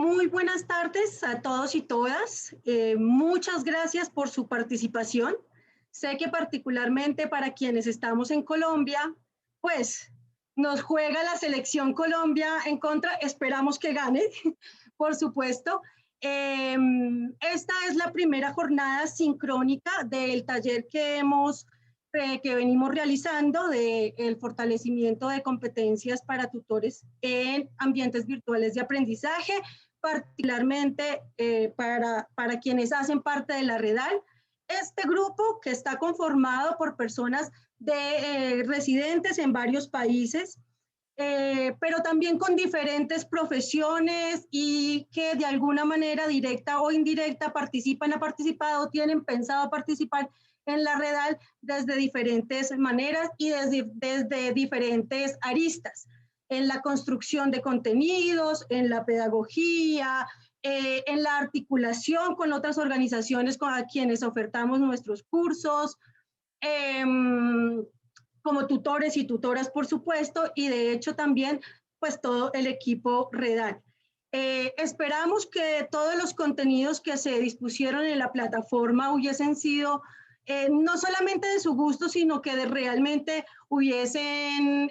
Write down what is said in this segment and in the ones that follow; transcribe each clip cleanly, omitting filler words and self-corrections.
Muy buenas tardes a todos y todas. Muchas gracias por su participación. Sé que particularmente para quienes estamos en Colombia, pues nos juega la selección Colombia en contra. Esperamos que gane, por supuesto. Esta es la primera jornada sincrónica del taller que venimos realizando del fortalecimiento de competencias para tutores en ambientes virtuales de aprendizaje, particularmente para quienes hacen parte de la REDAL. Este grupo, que está conformado por personas residentes en varios países, pero también con diferentes profesiones y que de alguna manera directa o indirecta han participado o tienen pensado participar en la REDAL desde diferentes maneras y desde diferentes aristas, en la construcción de contenidos, en la pedagogía, en la articulación con otras organizaciones con quienes ofertamos nuestros cursos, como tutores y tutoras, por supuesto, y de hecho también pues todo el equipo REDAL. Esperamos que todos los contenidos que se dispusieron en la plataforma hubiesen sido no solamente de su gusto, sino que realmente hubiesen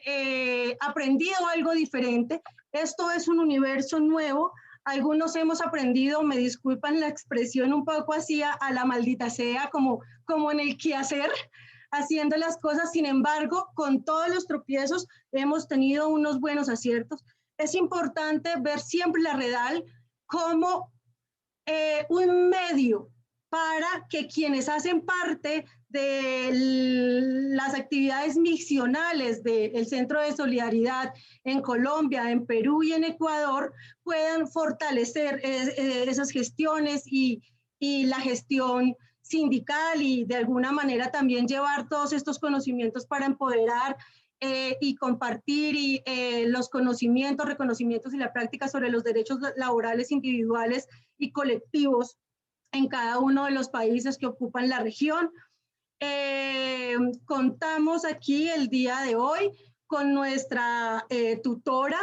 aprendido algo diferente. Esto es un universo nuevo. Algunos hemos aprendido, me disculpan la expresión un poco así, a la maldita sea, como en el quehacer, haciendo las cosas. Sin embargo, con todos los tropiezos hemos tenido unos buenos aciertos. Es importante ver siempre la REDAL como un medio para que quienes hacen parte de las actividades misionales del Centro de Solidaridad en Colombia, en Perú y en Ecuador puedan fortalecer esas gestiones y la gestión sindical, y de alguna manera también llevar todos estos conocimientos para empoderar y compartir los conocimientos, reconocimientos y la práctica sobre los derechos laborales individuales y colectivos en cada uno de los países que ocupan la región. Contamos aquí el día de hoy con nuestra tutora,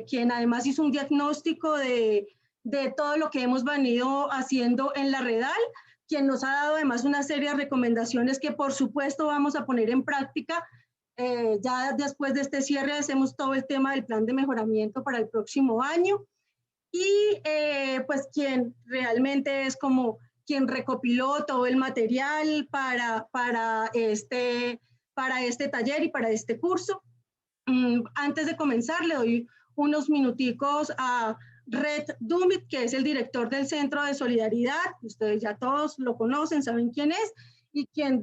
quien además hizo un diagnóstico de todo lo que hemos venido haciendo en la REDAL, quien nos ha dado además una serie de recomendaciones que por supuesto vamos a poner en práctica. Ya después de este cierre hacemos todo el tema del plan de mejoramiento para el próximo año, y pues quien realmente es como quien recopiló todo el material para este taller y para este curso. Antes de comenzar, le doy unos minuticos a Red Dumit, que es el director del Centro de Solidaridad. Ustedes ya todos lo conocen, saben quién es, y quien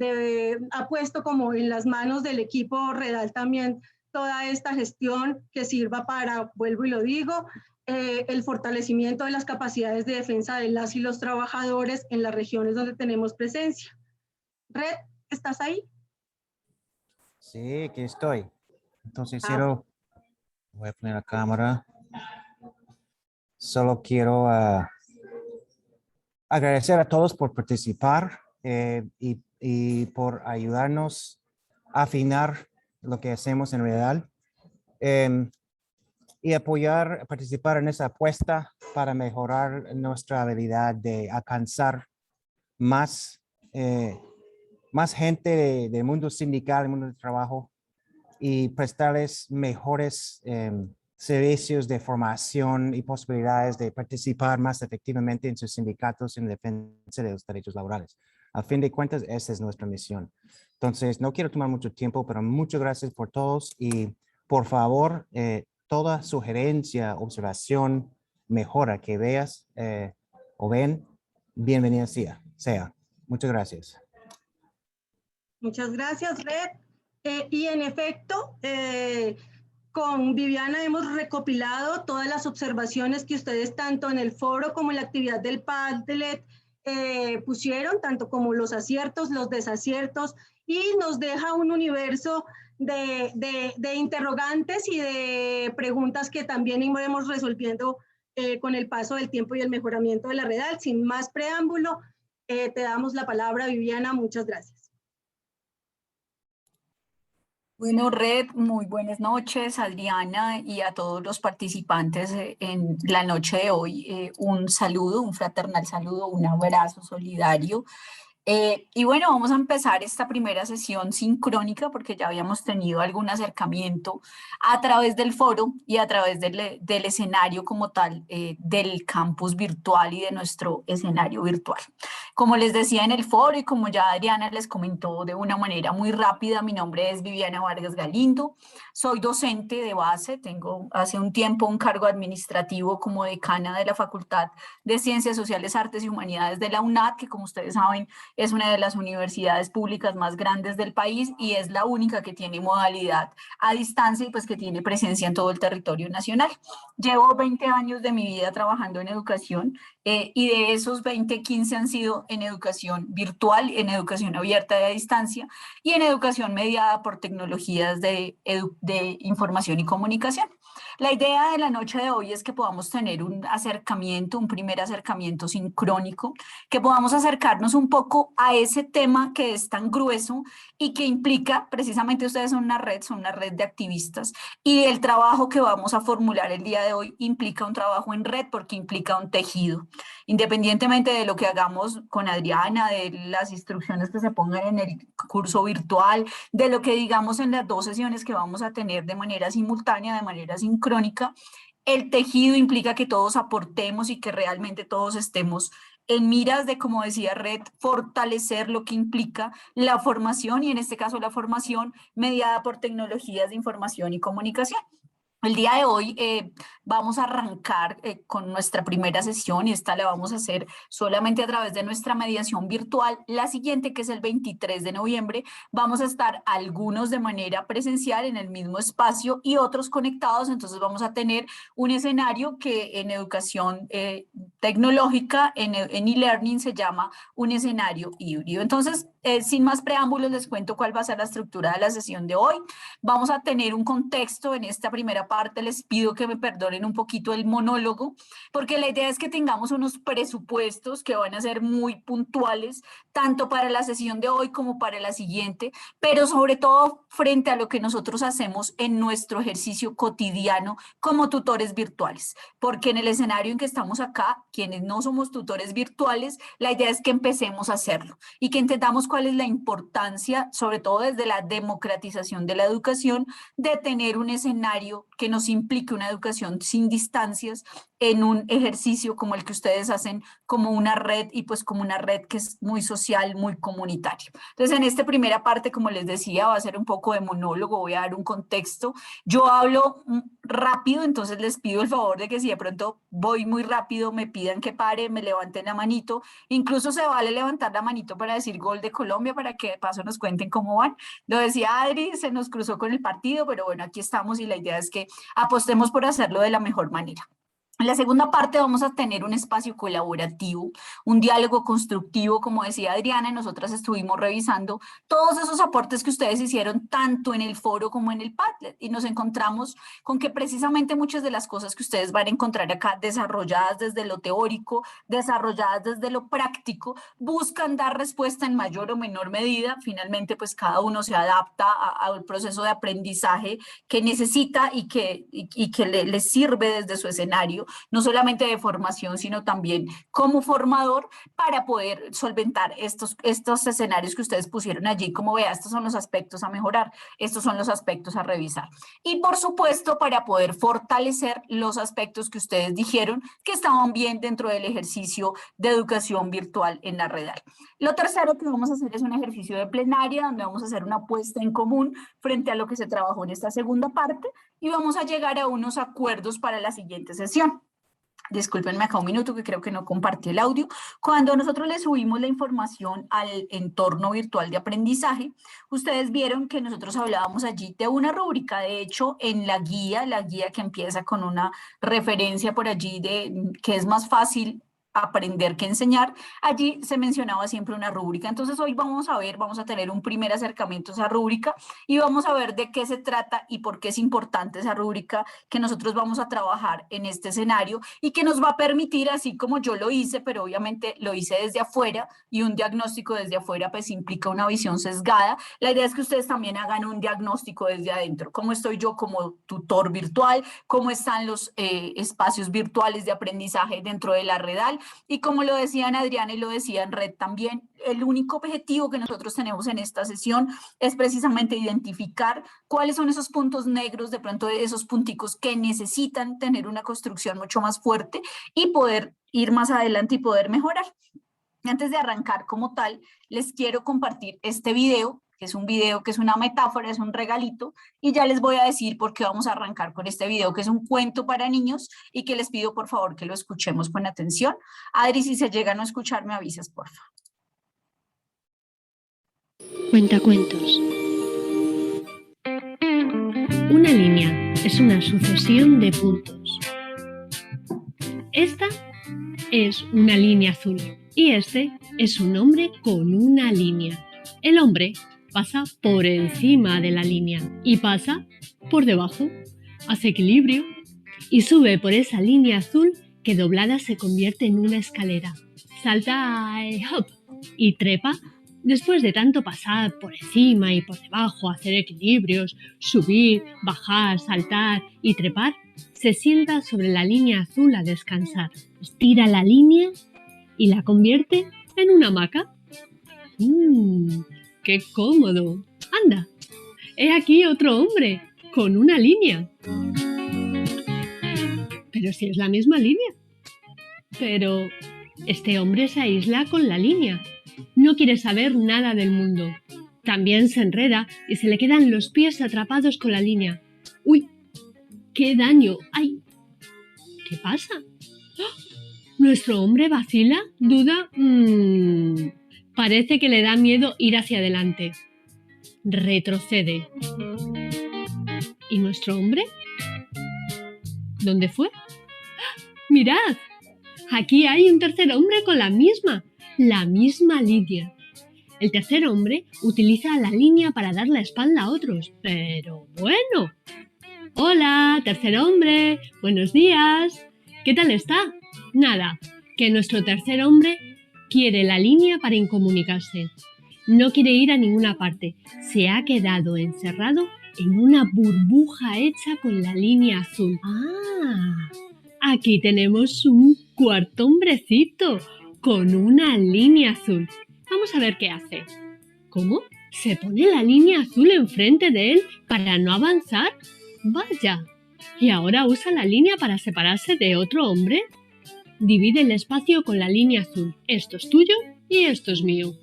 ha puesto como en las manos del equipo REDAL también toda esta gestión que sirva para, vuelvo y lo digo, el fortalecimiento de las capacidades de defensa de las y los trabajadores en las regiones donde tenemos presencia. Red, ¿estás ahí? Sí, aquí estoy. Entonces voy a poner la cámara. Solo quiero agradecer a todos por participar y por ayudarnos a afinar lo que hacemos en REDAL, y participar en esa apuesta para mejorar nuestra habilidad de alcanzar más gente del mundo sindical, del mundo del trabajo, y prestarles mejores servicios de formación y posibilidades de participar más efectivamente en sus sindicatos en defensa de los derechos laborales. A fin de cuentas, esa es nuestra misión. Entonces, no quiero tomar mucho tiempo, pero muchas gracias por todos, y por favor, toda sugerencia, observación, mejora que veas o ven, bienvenida sea. Muchas gracias. Muchas gracias, Red. Y en efecto, con Viviana hemos recopilado todas las observaciones que ustedes tanto en el foro como en la actividad del Padlet pusieron, tanto como los aciertos, los desaciertos, y nos deja un universo de interrogantes y de preguntas que también iremos resolviendo con el paso del tiempo y el mejoramiento de la REDAL. Sin más preámbulo, te damos la palabra, Viviana. Muchas gracias. Bueno, Red, muy buenas noches, Adriana, y a todos los participantes en la noche de hoy. Un saludo, un fraternal saludo, un abrazo solidario. Y bueno, vamos a empezar esta primera sesión sincrónica porque ya habíamos tenido algún acercamiento a través del foro y a través del escenario como tal, del campus virtual y de nuestro escenario virtual. Como les decía en el foro y como ya Adriana les comentó de una manera muy rápida, mi nombre es Viviana Vargas Galindo, soy docente de base, tengo hace un tiempo un cargo administrativo como decana de la Facultad de Ciencias Sociales, Artes y Humanidades de la UNAD, que como ustedes saben es una de las universidades públicas más grandes del país y es la única que tiene modalidad a distancia y pues que tiene presencia en todo el territorio nacional. Llevo 20 años de mi vida trabajando en educación y de esos 20, 15 han sido en educación virtual, en educación abierta y a distancia y en educación mediada por tecnologías de información y comunicación. La idea de la noche de hoy es que podamos tener un acercamiento, un primer acercamiento sincrónico, que podamos acercarnos un poco a ese tema que es tan grueso y que implica, precisamente ustedes son una red de activistas y el trabajo que vamos a formular el día de hoy implica un trabajo en red porque implica un tejido. Independientemente de lo que hagamos con Adriana, de las instrucciones que se pongan en el curso virtual, de lo que digamos en las 2 sesiones que vamos a tener de manera simultánea, de manera sincrónica, el tejido implica que todos aportemos y que realmente todos estemos en miras de, como decía Red, fortalecer lo que implica la formación y en este caso la formación mediada por tecnologías de información y comunicación. El día de hoy vamos a arrancar con nuestra primera sesión y esta la vamos a hacer solamente a través de nuestra mediación virtual. La siguiente, que es el 23 de noviembre, vamos a estar algunos de manera presencial en el mismo espacio y otros conectados. Entonces vamos a tener un escenario que en educación tecnológica, en e-learning se llama un escenario híbrido. Entonces, sin más preámbulos, les cuento cuál va a ser la estructura de la sesión de hoy. Vamos a tener un contexto en esta primera parte. Les pido que me perdonen un poquito el monólogo, porque la idea es que tengamos unos presupuestos que van a ser muy puntuales, tanto para la sesión de hoy como para la siguiente, pero sobre todo frente a lo que nosotros hacemos en nuestro ejercicio cotidiano como tutores virtuales, porque en el escenario en que estamos acá, quienes no somos tutores virtuales, la idea es que empecemos a hacerlo y que entendamos cuál es la importancia, sobre todo desde la democratización de la educación, de tener un escenario que nos implique una educación sin distancias en un ejercicio como el que ustedes hacen, como una red y pues como una red que es muy social, muy comunitaria. Entonces en esta primera parte, como les decía, va a ser un poco de monólogo, voy a dar un contexto. Yo hablo rápido, entonces les pido el favor de que si de pronto voy muy rápido, me pidan que pare, me levanten la manito. Incluso se vale levantar la manito para decir gol de Colombia, para que de paso nos cuenten cómo van. Lo decía Adri, se nos cruzó con el partido, pero bueno, aquí estamos y la idea es que apostemos por hacerlo de la mejor manera. En la segunda parte vamos a tener un espacio colaborativo, un diálogo constructivo, como decía Adriana, y nosotras estuvimos revisando todos esos aportes que ustedes hicieron tanto en el foro como en el Padlet y nos encontramos con que precisamente muchas de las cosas que ustedes van a encontrar acá desarrolladas desde lo teórico, desarrolladas desde lo práctico, buscan dar respuesta en mayor o menor medida. Finalmente, pues cada uno se adapta al proceso de aprendizaje que necesita y que le sirve desde su escenario, no solamente de formación, sino también como formador para poder solventar estos escenarios que ustedes pusieron allí, como vea, estos son los aspectos a mejorar, estos son los aspectos a revisar. Y por supuesto, para poder fortalecer los aspectos que ustedes dijeron que estaban bien dentro del ejercicio de educación virtual en la red. Lo tercero que vamos a hacer es un ejercicio de plenaria, donde vamos a hacer una apuesta en común frente a lo que se trabajó en esta segunda parte y vamos a llegar a unos acuerdos para la siguiente sesión. Discúlpenme acá un minuto que creo que no compartí el audio. Cuando nosotros les subimos la información al entorno virtual de aprendizaje, ustedes vieron que nosotros hablábamos allí de una rúbrica. De hecho, en la guía que empieza con una referencia por allí de que es más fácil aprender que enseñar, allí se mencionaba siempre una rúbrica. Entonces hoy vamos a tener un primer acercamiento a esa rúbrica y vamos a ver de qué se trata y por qué es importante esa rúbrica que nosotros vamos a trabajar en este escenario y que nos va a permitir, así como yo lo hice, pero obviamente lo hice desde afuera y un diagnóstico desde afuera pues implica una visión sesgada. La idea es que ustedes también hagan un diagnóstico desde adentro. ¿Cómo estoy yo como tutor virtual? ¿Cómo están los espacios virtuales de aprendizaje dentro de la Redal? Y como lo decían Adriana y lo decía en Red también, el único objetivo que nosotros tenemos en esta sesión es precisamente identificar cuáles son esos puntos negros, de pronto esos punticos que necesitan tener una construcción mucho más fuerte y poder ir más adelante y poder mejorar. Antes de arrancar como tal, les quiero compartir este video, que es un video que es una metáfora, es un regalito, y ya les voy a decir por qué vamos a arrancar con este video, que es un cuento para niños y que les pido por favor que lo escuchemos con atención. Adri, si se llegan a escuchar, me avisas, por favor. Cuentacuentos. Una línea es una sucesión de puntos. Esta es una línea azul y este es un hombre con una línea. El hombre pasa por encima de la línea y pasa por debajo, hace equilibrio y sube por esa línea azul que doblada se convierte en una escalera. Salta hop y trepa. Después de tanto pasar por encima y por debajo, hacer equilibrios, subir, bajar, saltar y trepar, se sienta sobre la línea azul a descansar. Estira la línea y la convierte en una hamaca. ¡Qué cómodo! ¡Anda! He aquí otro hombre con una línea. Pero si es la misma línea. Pero este hombre se aísla con la línea. No quiere saber nada del mundo. También se enreda y se le quedan los pies atrapados con la línea. ¡Uy! ¡Qué daño! ¡Ay! ¿Qué pasa? ¡Oh! ¿Nuestro hombre vacila? ¿Duda? Parece que le da miedo ir hacia adelante. Retrocede. ¿Y nuestro hombre? ¿Dónde fue? ¡Ah! ¡Mirad! Aquí hay un tercer hombre con la misma línea. El tercer hombre utiliza la línea para dar la espalda a otros. Pero bueno. Hola, tercer hombre. Buenos días. ¿Qué tal está? Nada, que nuestro tercer hombre quiere la línea para incomunicarse. No quiere ir a ninguna parte. Se ha quedado encerrado en una burbuja hecha con la línea azul. ¡Ah! Aquí tenemos un cuarto hombrecito con una línea azul. Vamos a ver qué hace. ¿Cómo? ¿Se pone la línea azul enfrente de él para no avanzar? ¡Vaya! ¿Y ahora usa la línea para separarse de otro hombre? Divide el espacio con la línea azul. Esto es tuyo y esto es mío.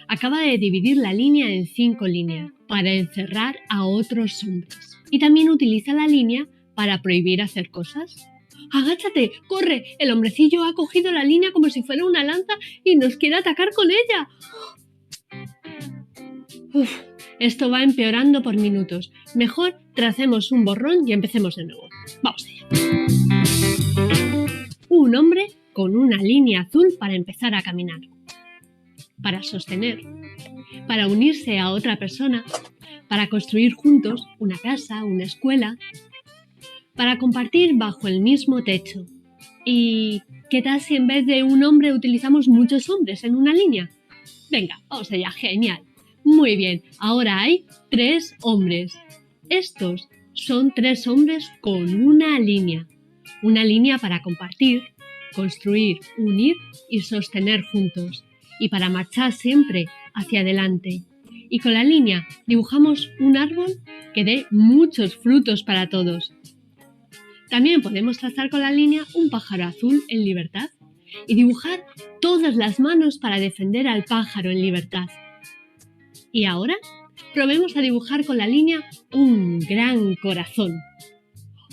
Acaba de dividir la línea en 5 líneas para encerrar a otros hombres. Y también utiliza la línea para prohibir hacer cosas. ¡Agáchate! ¡Corre! El hombrecillo ha cogido la línea como si fuera una lanza y nos quiere atacar con ella. Uf, esto va empeorando por minutos. Mejor tracemos un borrón y empecemos de nuevo. Vamos allá. Un hombre con una línea azul para empezar a caminar. Para sostener. Para unirse a otra persona. Para construir juntos una casa, una escuela. Para compartir bajo el mismo techo. ¿Y qué tal si en vez de un hombre utilizamos muchos hombres en una línea? Venga, vamos allá, genial. Muy bien, ahora hay 3 hombres. Estos son 3 hombres con una línea. Una línea para compartir, construir, unir y sostener juntos. Y para marchar siempre hacia adelante. Y con la línea dibujamos un árbol que dé muchos frutos para todos. También podemos trazar con la línea un pájaro azul en libertad y dibujar todas las manos para defender al pájaro en libertad. Y ahora probemos a dibujar con la línea un gran corazón.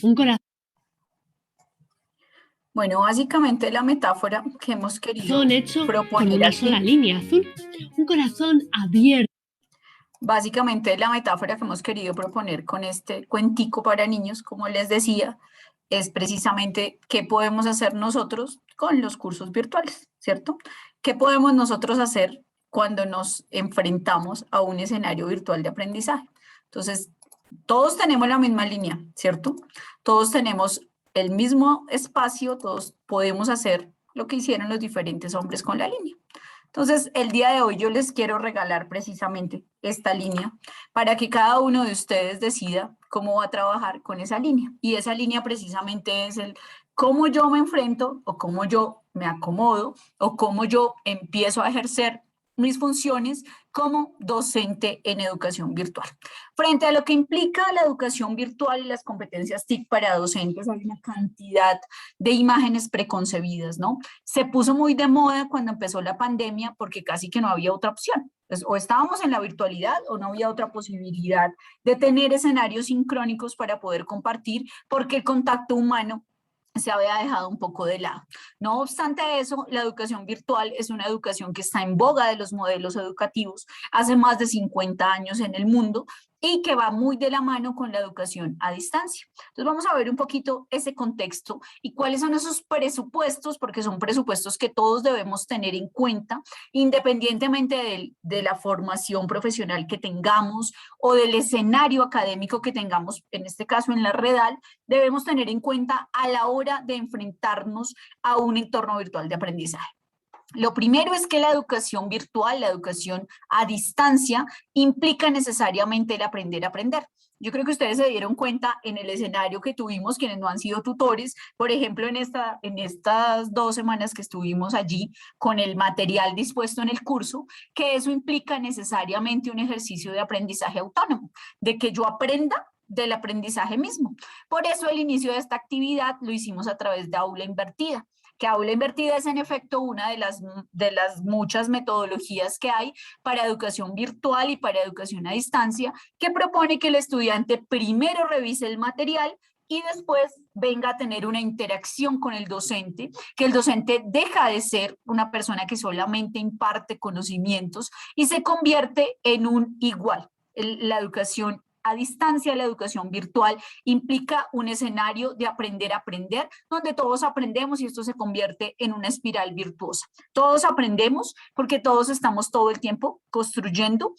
Un corazón Bueno, básicamente la metáfora que hemos querido hecho con proponer una aquí, sola línea azul. Un corazón abierto. básicamente la metáfora que hemos querido proponer con este cuentico para niños, como les decía, es precisamente qué podemos hacer nosotros con los cursos virtuales, ¿cierto? ¿Qué podemos nosotros hacer cuando nos enfrentamos a un escenario virtual de aprendizaje? Entonces, todos tenemos la misma línea, ¿cierto? Todos tenemos el mismo espacio, todos podemos hacer lo que hicieron los diferentes hombres con la línea. Entonces, el día de hoy yo les quiero regalar precisamente esta línea para que cada uno de ustedes decida cómo va a trabajar con esa línea. Y esa línea precisamente es el cómo yo me enfrento o cómo yo me acomodo o cómo yo empiezo a ejercer mis funciones como docente en educación virtual. Frente a lo que implica la educación virtual y las competencias TIC para docentes, hay una cantidad de imágenes preconcebidas, ¿no? Se puso muy de moda cuando empezó la pandemia porque casi que no había otra opción. Entonces, o estábamos en la virtualidad o no había otra posibilidad de tener escenarios sincrónicos para poder compartir porque el contacto humano se había dejado un poco de lado. No obstante eso, la educación virtual es una educación que está en boga de los modelos educativos hace más de 50 años en el mundo y que va muy de la mano con la educación a distancia. Entonces vamos a ver un poquito ese contexto y cuáles son esos presupuestos, porque son presupuestos que todos debemos tener en cuenta, independientemente de la formación profesional que tengamos o del escenario académico que tengamos, en este caso en la Redal, debemos tener en cuenta a la hora de enfrentarnos a un entorno virtual de aprendizaje. Lo primero es que la educación virtual, la educación a distancia, implica necesariamente el aprender a aprender. Yo creo que ustedes se dieron cuenta en el escenario que tuvimos, quienes no han sido tutores, por ejemplo, en estas 2 semanas que estuvimos allí con el material dispuesto en el curso, que eso implica necesariamente un ejercicio de aprendizaje autónomo, de que yo aprenda del aprendizaje mismo. Por eso el inicio de esta actividad lo hicimos a través de aula invertida, que aula invertida es en efecto una de las muchas metodologías que hay para educación virtual y para educación a distancia, que propone que el estudiante primero revise el material y después venga a tener una interacción con el docente, que el docente deja de ser una persona que solamente imparte conocimientos y se convierte en un igual. La educación a distancia, la educación virtual implica un escenario de aprender a aprender, donde todos aprendemos y esto se convierte en una espiral virtuosa. Todos aprendemos porque todos estamos todo el tiempo construyendo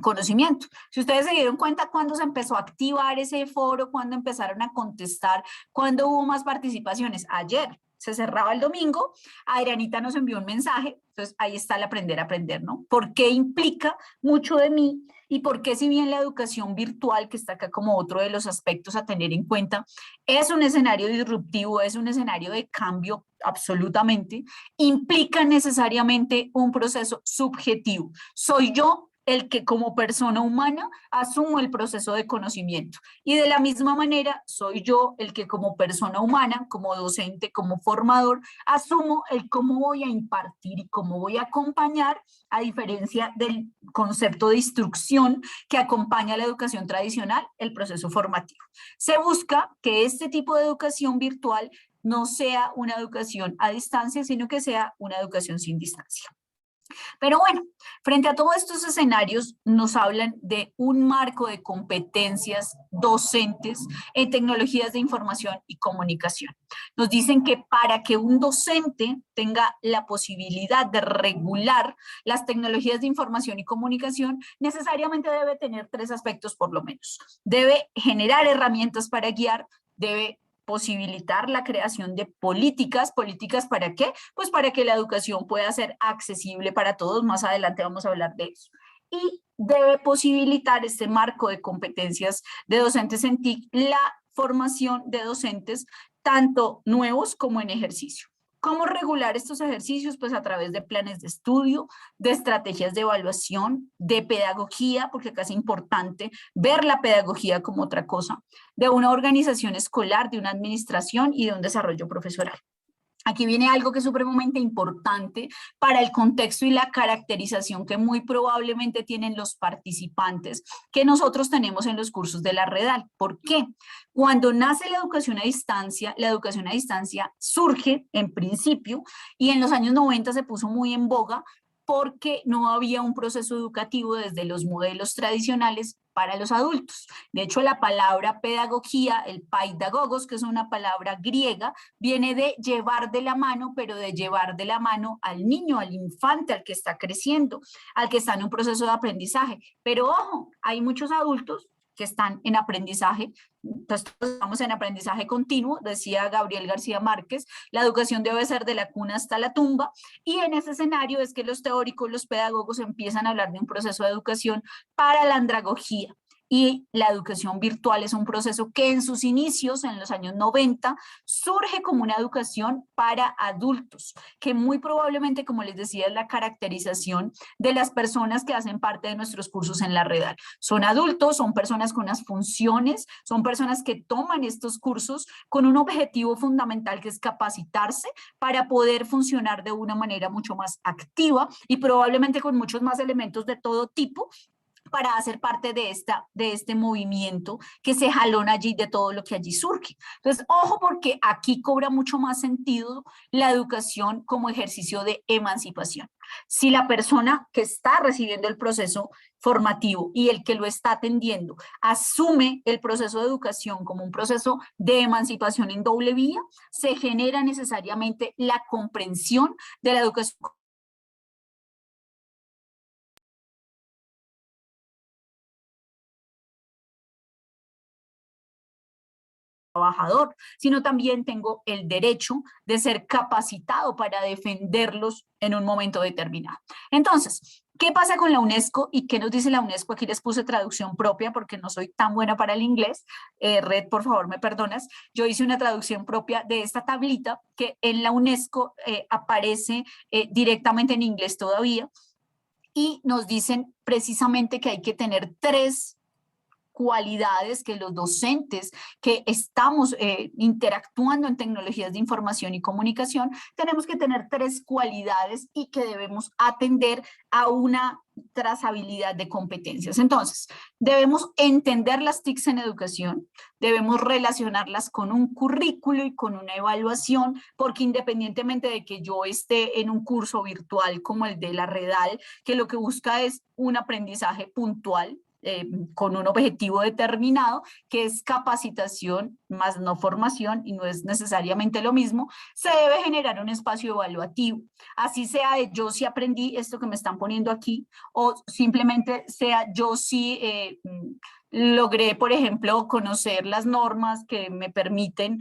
conocimiento. Si ustedes se dieron cuenta cuando se empezó a activar ese foro, cuando empezaron a contestar, cuando hubo más participaciones, ayer. Se cerraba el domingo, Adrianita nos envió un mensaje, entonces ahí está el aprender a aprender, ¿no? ¿Por qué implica mucho de mí? Y por qué si bien la educación virtual, que está acá como otro de los aspectos a tener en cuenta, es un escenario disruptivo, es un escenario de cambio absolutamente, implica necesariamente un proceso subjetivo. Soy yo el que como persona humana asumo el proceso de conocimiento. Y de la misma manera, soy yo el que como persona humana, como docente, como formador, asumo el cómo voy a impartir y cómo voy a acompañar, a diferencia del concepto de instrucción que acompaña a la educación tradicional, el proceso formativo. Se busca que este tipo de educación virtual no sea una educación a distancia, sino que sea una educación sin distancia. Pero bueno, frente a todos estos escenarios nos hablan de un marco de competencias docentes en tecnologías de información y comunicación. Nos dicen que para que un docente tenga la posibilidad de regular las tecnologías de información y comunicación, necesariamente debe tener 3 aspectos por lo menos. Debe generar herramientas para guiar, debe posibilitar la creación de políticas. ¿Políticas para qué? Pues para que la educación pueda ser accesible para todos. Más adelante vamos a hablar de eso. Y debe posibilitar este marco de competencias de docentes en TIC, la formación de docentes tanto nuevos como en ejercicio. ¿Cómo regular estos ejercicios? Pues a través de planes de estudio, de estrategias de evaluación, de pedagogía, porque acá es importante ver la pedagogía como otra cosa, de una organización escolar, de una administración y de un desarrollo profesoral. Aquí viene algo que es supremamente importante para el contexto y la caracterización que muy probablemente tienen los participantes que nosotros tenemos en los cursos de la Redal. ¿Por qué? Cuando nace la educación a distancia surge en principio y en los años 90 se puso muy en boga porque no había un proceso educativo desde los modelos tradicionales para los adultos. De hecho, la palabra pedagogía, el paidagogos, que es una palabra griega, viene de llevar de la mano, pero de llevar de la mano al niño, al infante, al que está creciendo, al que está en un proceso de aprendizaje. Pero ojo, hay muchos adultos que están en aprendizaje, pues todos estamos en aprendizaje continuo, decía Gabriel García Márquez, la educación debe ser de la cuna hasta la tumba, y en ese escenario es que los teóricos, los pedagogos empiezan a hablar de un proceso de educación para la andragogía. Y la educación virtual es un proceso que en sus inicios, en los años 90, surge como una educación para adultos, que muy probablemente, como les decía, es la caracterización de las personas que hacen parte de nuestros cursos en la Redal. Son adultos, son personas con unas funciones, son personas que toman estos cursos con un objetivo fundamental que es capacitarse para poder funcionar de una manera mucho más activa y probablemente con muchos más elementos de todo tipo, para hacer parte de este movimiento que se jalona allí de todo lo que allí surge. Entonces, ojo, porque aquí cobra mucho más sentido la educación como ejercicio de emancipación. Si la persona que está recibiendo el proceso formativo y el que lo está atendiendo asume el proceso de educación como un proceso de emancipación en doble vía, se genera necesariamente la comprensión de la educación trabajador, sino también tengo el derecho de ser capacitado para defenderlos en un momento determinado. Entonces, ¿qué pasa con la UNESCO y qué nos dice la UNESCO? Aquí les puse traducción propia porque no soy tan buena para el inglés. Red, por favor, me perdonas. Yo hice una traducción propia de esta tablita que en la UNESCO aparece directamente en inglés todavía, y nos dicen precisamente que hay que tener 3 cualidades que los docentes que estamos interactuando en tecnologías de información y comunicación, tenemos que tener 3 cualidades y que debemos atender a una trazabilidad de competencias. Entonces, debemos entender las TICs en educación, debemos relacionarlas con un currículo y con una evaluación, porque independientemente de que yo esté en un curso virtual como el de la Redal, que lo que busca es un aprendizaje puntual, con un objetivo determinado, que es capacitación más no formación, y no es necesariamente lo mismo, se debe generar un espacio evaluativo. Así sea de yo sí aprendí esto que me están poniendo aquí, o simplemente sea yo sí logré, por ejemplo, conocer las normas que me permiten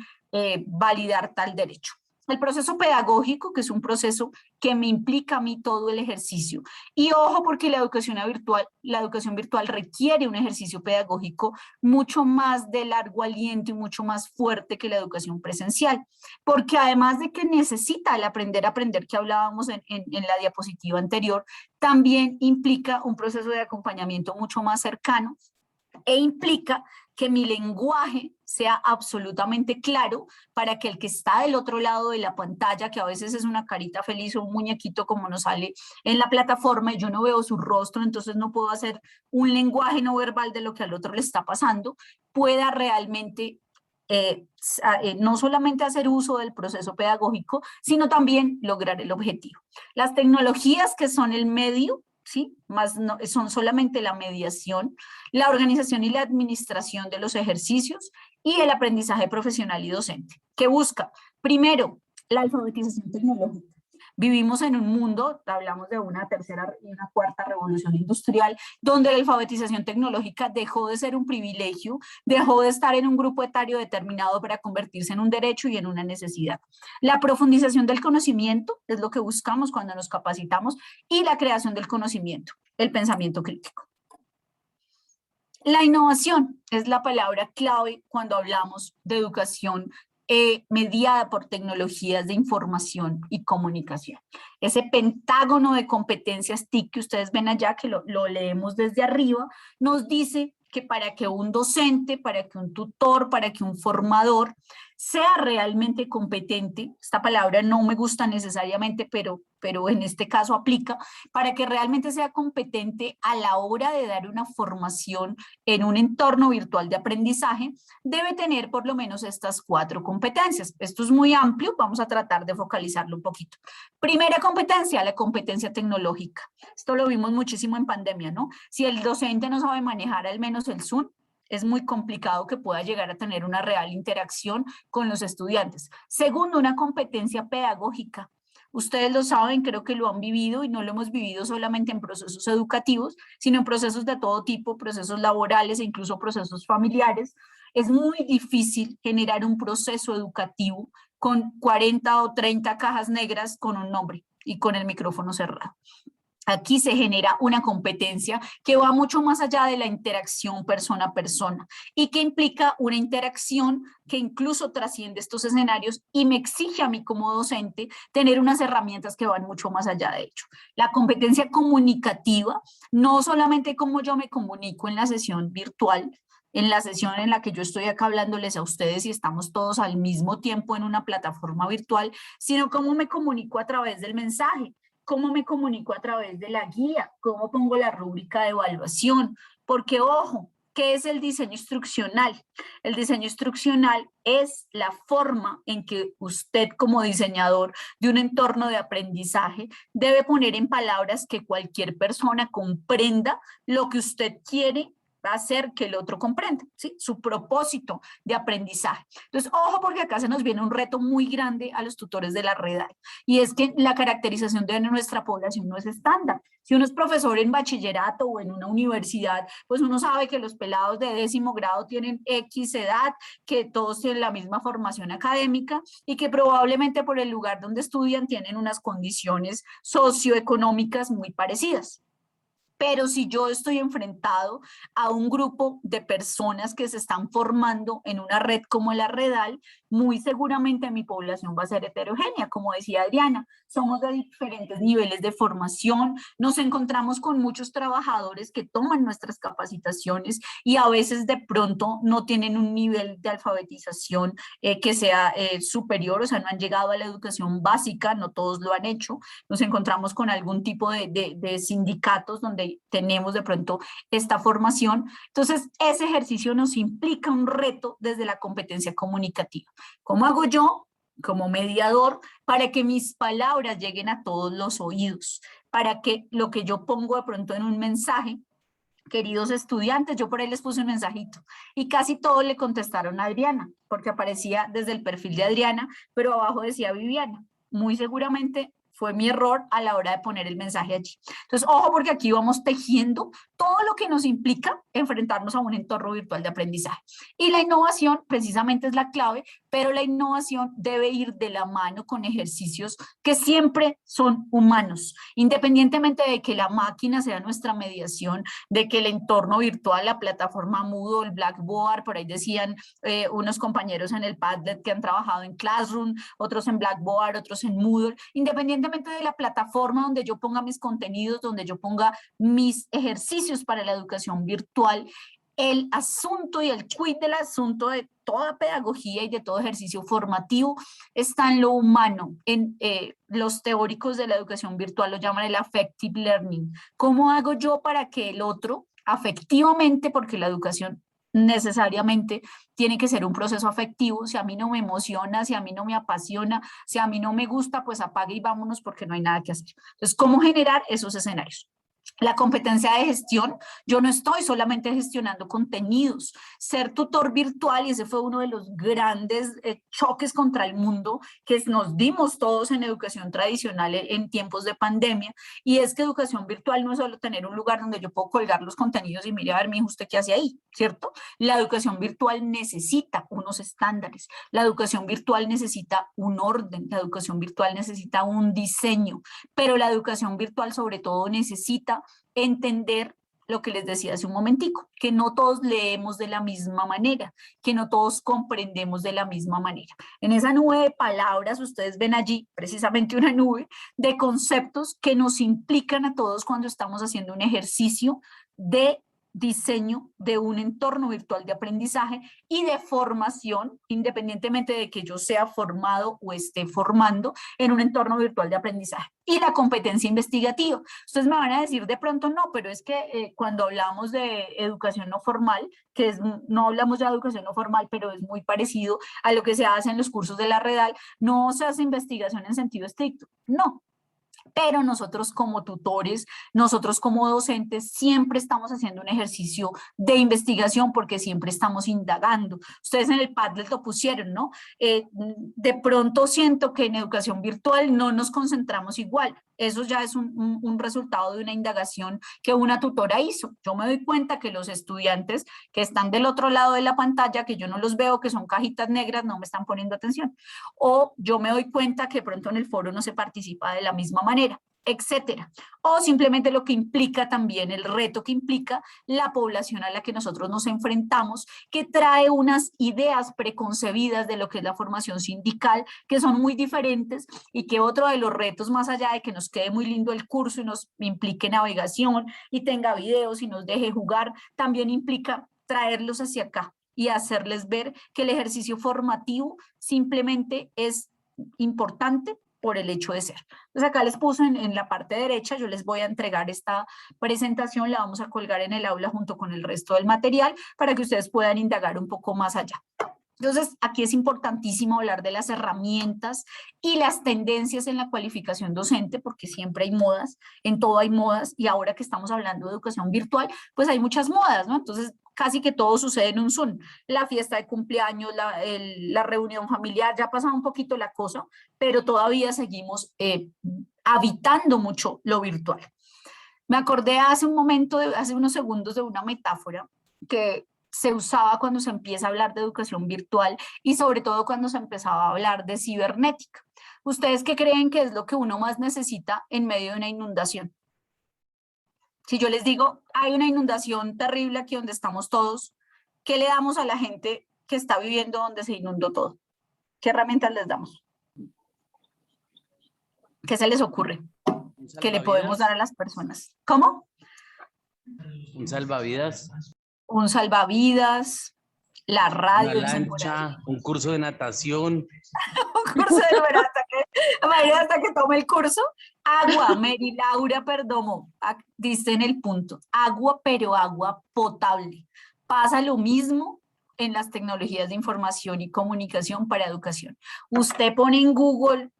validar tal derecho. El proceso pedagógico, que es un proceso que me implica a mí todo el ejercicio. Y ojo, porque la educación virtual requiere un ejercicio pedagógico mucho más de largo aliento y mucho más fuerte que la educación presencial. Porque además de que necesita el aprender a aprender que hablábamos en la diapositiva anterior, también implica un proceso de acompañamiento mucho más cercano, e implica que mi lenguaje sea absolutamente claro para que el que está del otro lado de la pantalla, que a veces es una carita feliz o un muñequito como nos sale en la plataforma y yo no veo su rostro, entonces no puedo hacer un lenguaje no verbal de lo que al otro le está pasando, pueda realmente no solamente hacer uso del proceso pedagógico, sino también lograr el objetivo. Las tecnologías, que son el medio, ¿sí? Más no, son solamente la mediación, la organización y la administración de los ejercicios y el aprendizaje profesional y docente, que busca, primero, la alfabetización tecnológica. Vivimos en un mundo, hablamos de una tercera y una cuarta revolución industrial, donde la alfabetización tecnológica dejó de ser un privilegio, dejó de estar en un grupo etario determinado para convertirse en un derecho y en una necesidad. La profundización del conocimiento es lo que buscamos cuando nos capacitamos, y la creación del conocimiento, el pensamiento crítico. La innovación es la palabra clave cuando hablamos de educación mediada por tecnologías de información y comunicación. Ese pentágono de competencias TIC que ustedes ven allá, que lo leemos desde arriba, nos dice que para que un docente, para que un tutor, para que un formador sea realmente competente, esta palabra no me gusta necesariamente, pero en este caso aplica, para que realmente sea competente a la hora de dar una formación en un entorno virtual de aprendizaje, debe tener por lo menos estas 4 competencias. Esto es muy amplio, vamos a tratar de focalizarlo un poquito. Primera competencia, la competencia tecnológica. Esto lo vimos muchísimo en pandemia, ¿no? Si el docente no sabe manejar al menos el Zoom, es muy complicado que pueda llegar a tener una real interacción con los estudiantes. Segundo, una competencia pedagógica. Ustedes lo saben, creo que lo han vivido y no lo hemos vivido solamente en procesos educativos, sino en procesos de todo tipo, procesos laborales e incluso procesos familiares. Es muy difícil generar un proceso educativo con 40 o 30 cajas negras con un nombre y con el micrófono cerrado. Aquí se genera una competencia que va mucho más allá de la interacción persona a persona y que implica una interacción que incluso trasciende estos escenarios y me exige a mí como docente tener unas herramientas que van mucho más allá de ello. La competencia comunicativa, no solamente cómo yo me comunico en la sesión virtual, en la sesión en la que yo estoy acá hablándoles a ustedes y estamos todos al mismo tiempo en una plataforma virtual, sino cómo me comunico a través del mensaje. ¿Cómo me comunico a través de la guía? ¿Cómo pongo la rúbrica de evaluación? Porque, ojo, ¿qué es el diseño instruccional? El diseño instruccional es la forma en que usted como diseñador de un entorno de aprendizaje debe poner en palabras que cualquier persona comprenda lo que usted quiere hacer que el otro comprenda, ¿sí? Su propósito de aprendizaje. Entonces, ojo, porque acá se nos viene un reto muy grande a los tutores de la red, y es que la caracterización de nuestra población no es estándar. Si uno es profesor en bachillerato o en una universidad, pues uno sabe que los pelados de 10º grado tienen X edad, que todos tienen la misma formación académica y que probablemente por el lugar donde estudian tienen unas condiciones socioeconómicas muy parecidas. Pero si yo estoy enfrentado a un grupo de personas que se están formando en una red como la Redal, muy seguramente mi población va a ser heterogénea, como decía Adriana. Somos de diferentes niveles de formación, nos encontramos con muchos trabajadores que toman nuestras capacitaciones y a veces de pronto no tienen un nivel de alfabetización que sea superior, o sea, no han llegado a la educación básica, no todos lo han hecho. Nos encontramos con algún tipo de sindicatos donde tenemos de pronto esta formación. Entonces, ese ejercicio nos implica un reto desde la competencia comunicativa. ¿Cómo hago yo como mediador para que mis palabras lleguen a todos los oídos? Para que lo que yo pongo de pronto en un mensaje, queridos estudiantes, yo por ahí les puse un mensajito y casi todos le contestaron a Adriana, porque aparecía desde el perfil de Adriana, pero abajo decía Viviana. Muy seguramente fue mi error a la hora de poner el mensaje allí. Entonces, ojo, porque aquí vamos tejiendo todo lo que nos implica enfrentarnos a un entorno virtual de aprendizaje. Y la innovación precisamente es la clave, pero la innovación debe ir de la mano con ejercicios que siempre son humanos, independientemente de que la máquina sea nuestra mediación, de que el entorno virtual, la plataforma Moodle, el Blackboard, por ahí decían unos compañeros en el Padlet que han trabajado en Classroom, otros en Blackboard, otros en Moodle, independientemente de la plataforma donde yo ponga mis contenidos, donde yo ponga mis ejercicios para la educación virtual, el asunto y el quid del asunto de toda pedagogía y de todo ejercicio formativo está en lo humano, en los teóricos de la educación virtual lo llaman el affective learning. ¿Cómo hago yo para que el otro, afectivamente, porque la educación necesariamente tiene que ser un proceso afectivo, si a mí no me emociona, si a mí no me apasiona, si a mí no me gusta, pues apague y vámonos porque no hay nada que hacer? Entonces, ¿cómo generar esos escenarios? La competencia de gestión, yo no estoy solamente gestionando contenidos. Ser tutor virtual, y ese fue uno de los grandes choques contra el mundo que nos dimos todos en educación tradicional en tiempos de pandemia, y es que educación virtual no es solo tener un lugar donde yo puedo colgar los contenidos y mire, a ver, mijo, ¿usted qué hace ahí? ¿Cierto? La educación virtual necesita unos estándares, la educación virtual necesita un orden, la educación virtual necesita un diseño, pero la educación virtual sobre todo necesita entender lo que les decía hace un momentico, que no todos leemos de la misma manera, que no todos comprendemos de la misma manera. En esa nube de palabras, ustedes ven allí precisamente una nube de conceptos que nos implican a todos cuando estamos haciendo un ejercicio de diseño de un entorno virtual de aprendizaje y de formación, independientemente de que yo sea formado o esté formando en un entorno virtual de aprendizaje. Y la competencia investigativa. Ustedes me van a decir de pronto no, pero es que cuando hablamos de educación no formal, no hablamos de educación no formal, pero es muy parecido a lo que se hace en los cursos de la Redal, no se hace investigación en sentido estricto, no. Pero nosotros como tutores, nosotros como docentes, siempre estamos haciendo un ejercicio de investigación porque siempre estamos indagando. Ustedes en el Padlet lo pusieron, ¿no? De pronto siento que en educación virtual no nos concentramos igual. Eso ya es un resultado de una indagación que una tutora hizo. Yo me doy cuenta que los estudiantes que están del otro lado de la pantalla, que yo no los veo, que son cajitas negras, no me están poniendo atención. O yo me doy cuenta que pronto en el foro no se participa de la misma manera, etcétera. O simplemente lo que implica también, el reto que implica la población a la que nosotros nos enfrentamos, que trae unas ideas preconcebidas de lo que es la formación sindical, que son muy diferentes, y que otro de los retos, más allá de que nos quede muy lindo el curso y nos implique navegación y tenga videos y nos deje jugar, también implica traerlos hacia acá y hacerles ver que el ejercicio formativo simplemente es importante por el hecho de ser. Entonces acá les puse en la parte derecha, yo les voy a entregar esta presentación, la vamos a colgar en el aula junto con el resto del material para que ustedes puedan indagar un poco más allá. Entonces, aquí es importantísimo hablar de las herramientas y las tendencias en la cualificación docente, porque siempre hay modas, en todo hay modas, y ahora que estamos hablando de educación virtual, pues hay muchas modas, ¿no? Entonces, casi que todo sucede en un Zoom. La fiesta de cumpleaños, la reunión familiar, ya ha pasado un poquito la cosa, pero todavía seguimos habitando mucho lo virtual. Me acordé hace un momento, hace unos segundos, de una metáfora que se usaba cuando se empieza a hablar de educación virtual y sobre todo cuando se empezaba a hablar de cibernética. ¿Ustedes qué creen que es lo que uno más necesita en medio de una inundación? Si yo les digo, hay una inundación terrible aquí donde estamos todos, ¿qué le damos a la gente que está viviendo donde se inundó todo? ¿Qué herramientas les damos? ¿Qué se les ocurre? ¿Qué le podemos dar a las personas? ¿Cómo? Un salvavidas. Un salvavidas, la radio. Una lancha, un curso de natación. Un curso de María hasta que tome el curso. Agua, Mary Laura Perdomo, dice en el punto, agua, pero agua potable. Pasa lo mismo en las tecnologías de información y comunicación para educación. Usted pone en Google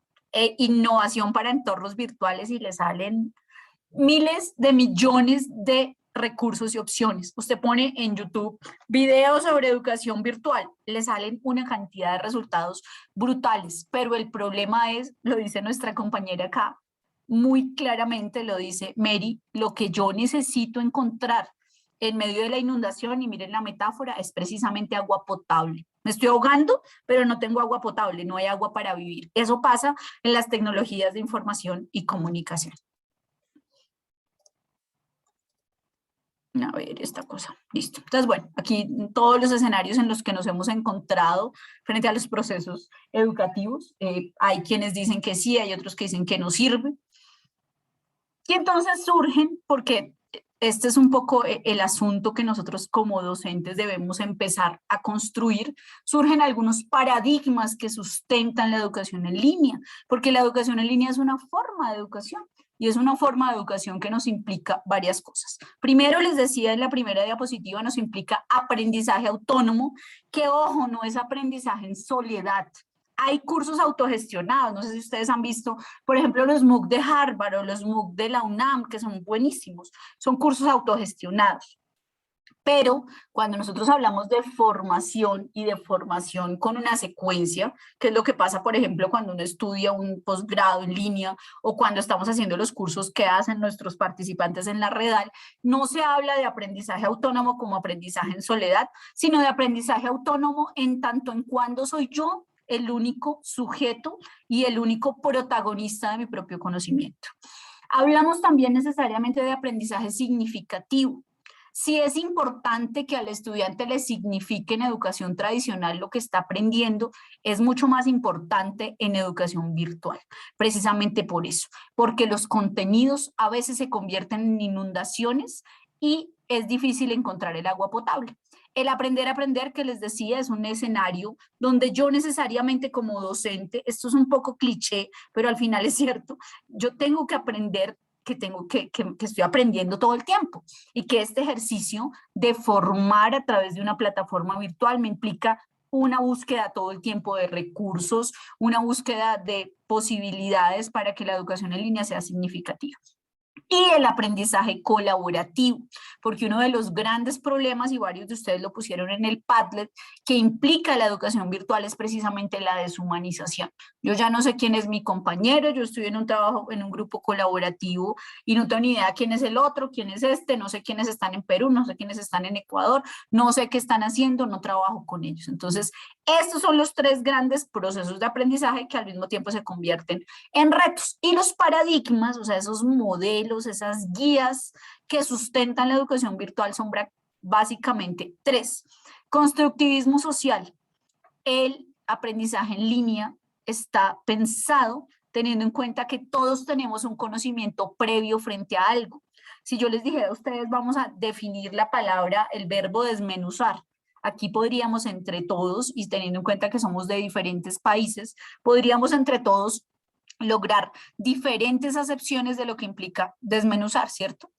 innovación para entornos virtuales y le salen miles de millones de recursos y opciones. Usted pone en YouTube videos sobre educación virtual, le salen una cantidad de resultados brutales, pero el problema es, lo dice nuestra compañera acá, muy claramente lo dice Mary, lo que yo necesito encontrar en medio de la inundación, y miren la metáfora, es precisamente agua potable. Me estoy ahogando, pero no tengo agua potable, no hay agua para vivir. Eso pasa en las tecnologías de información y comunicación. A ver, esta cosa, listo. Entonces, bueno, aquí todos los escenarios en los que nos hemos encontrado frente a los procesos educativos, hay quienes dicen que sí, hay otros que dicen que no sirve. Y entonces surgen, porque este es un poco el asunto que nosotros como docentes debemos empezar a construir, surgen algunos paradigmas que sustentan la educación en línea, porque la educación en línea es una forma de educación. Y es una forma de educación que nos implica varias cosas. Primero, les decía en la primera diapositiva, nos implica aprendizaje autónomo, que ojo, no es aprendizaje en soledad. Hay cursos autogestionados, no sé si ustedes han visto, por ejemplo, los MOOC de Harvard o los MOOC de la UNAM, que son buenísimos, son cursos autogestionados. Pero cuando nosotros hablamos de formación y de formación con una secuencia, que es lo que pasa, por ejemplo, cuando uno estudia un posgrado en línea o cuando estamos haciendo los cursos que hacen nuestros participantes en la Redal, no se habla de aprendizaje autónomo como aprendizaje en soledad, sino de aprendizaje autónomo en tanto en cuando soy yo el único sujeto y el único protagonista de mi propio conocimiento. Hablamos también necesariamente de aprendizaje significativo. Sí es importante que al estudiante le signifique en educación tradicional lo que está aprendiendo, es mucho más importante en educación virtual, precisamente por eso, porque los contenidos a veces se convierten en inundaciones y es difícil encontrar el agua potable. El aprender a aprender, que les decía, es un escenario donde yo necesariamente como docente, esto es un poco cliché, pero al final es cierto, yo tengo que aprender que estoy aprendiendo todo el tiempo y que este ejercicio de formar a través de una plataforma virtual me implica una búsqueda todo el tiempo de recursos, una búsqueda de posibilidades para que la educación en línea sea significativa. Y el aprendizaje colaborativo, porque uno de los grandes problemas, y varios de ustedes lo pusieron en el Padlet, que implica la educación virtual es precisamente la deshumanización. Yo ya no sé quién es mi compañero, yo estoy en un trabajo, en un grupo colaborativo y no tengo ni idea quién es el otro, quién es este, no sé quiénes están en Perú, no sé quiénes están en Ecuador, no sé qué están haciendo, no trabajo con ellos. Entonces, estos son los tres grandes procesos de aprendizaje que al mismo tiempo se convierten en retos. Y los paradigmas, o sea, esos modelos, esas guías que sustentan la educación virtual son básicamente tres. Constructivismo social. El aprendizaje en línea está pensado teniendo en cuenta que todos tenemos un conocimiento previo frente a algo. Si yo les dijera a ustedes, vamos a definir la palabra, el verbo desmenuzar. Aquí podríamos entre todos, y teniendo en cuenta que somos de diferentes países, podríamos entre todos lograr diferentes acepciones de lo que implica desmenuzar, ¿cierto?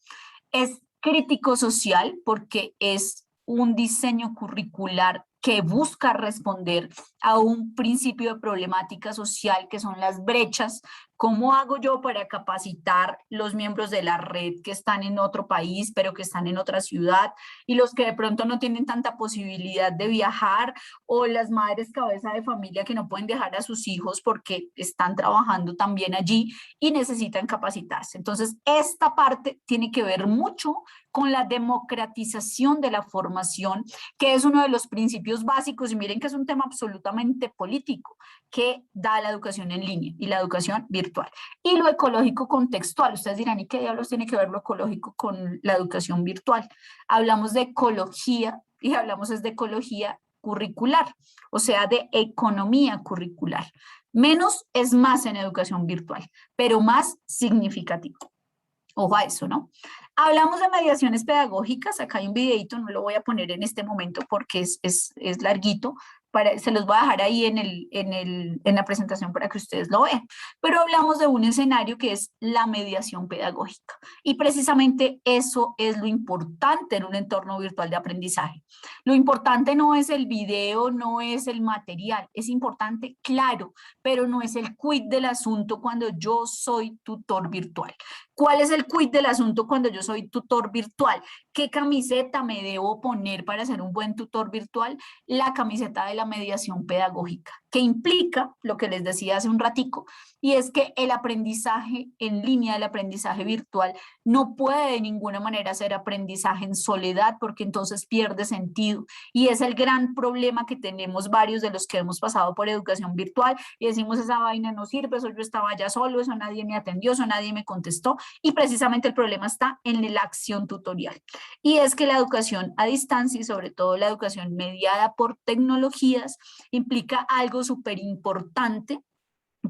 Es crítico social porque es un diseño curricular que busca responder a un principio de problemática social que son las brechas. ¿Cómo hago yo para capacitar los miembros de la red que están en otro país, pero que están en otra ciudad, y los que de pronto no tienen tanta posibilidad de viajar, o las madres cabeza de familia que no pueden dejar a sus hijos porque están trabajando también allí y necesitan capacitarse? Entonces, esta parte tiene que ver mucho con la democratización de la formación, que es uno de los principios básicos, y miren que es un tema absolutamente político, que da la educación en línea y la educación virtual. Y lo ecológico contextual. Ustedes dirán, ¿y qué diablos tiene que ver lo ecológico con la educación virtual? Hablamos de ecología y hablamos de ecología curricular, o sea, de economía curricular. Menos es más en educación virtual, pero más significativo. Ojo a eso, ¿no? Hablamos de mediaciones pedagógicas. Acá hay un videito, no lo voy a poner en este momento porque es larguito, se los voy a dejar ahí en la presentación para que ustedes lo vean. Pero hablamos de un escenario que es la mediación pedagógica. Y precisamente eso es lo importante en un entorno virtual de aprendizaje. Lo importante no es el video, no es el material. Es importante, claro, pero no es el quid del asunto cuando yo soy tutor virtual. ¿Cuál es el quid del asunto cuando yo soy tutor virtual? ¿Qué camiseta me debo poner para ser un buen tutor virtual? La camiseta de la mediación pedagógica, que implica lo que les decía hace un ratico, y es que el aprendizaje en línea, el aprendizaje virtual, no puede de ninguna manera ser aprendizaje en soledad, porque entonces pierde sentido. Y es el gran problema que tenemos varios de los que hemos pasado por educación virtual y decimos, esa vaina no sirve, eso yo estaba ya solo, eso nadie me atendió, eso nadie me contestó. Y precisamente el problema está en la acción tutorial. Y es que la educación a distancia y sobre todo la educación mediada por tecnologías implica algo súper importante,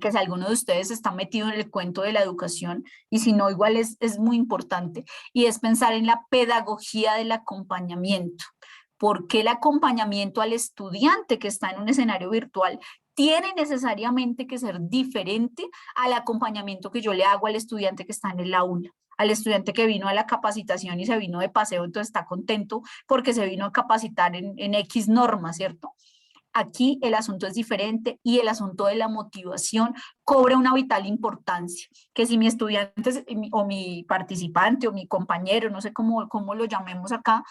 que si alguno de ustedes está metido en el cuento de la educación, y si no, igual es muy importante, y es pensar en la pedagogía del acompañamiento. ¿Por qué el acompañamiento al estudiante que está en un escenario virtual tiene necesariamente que ser diferente al acompañamiento que yo le hago al estudiante que está en el aula? Al estudiante que vino a la capacitación y se vino de paseo, entonces está contento porque se vino a capacitar en X normas, ¿cierto? Aquí el asunto es diferente y el asunto de la motivación cobra una vital importancia, que si mi estudiante o mi participante o mi compañero, no sé cómo lo llamemos acá,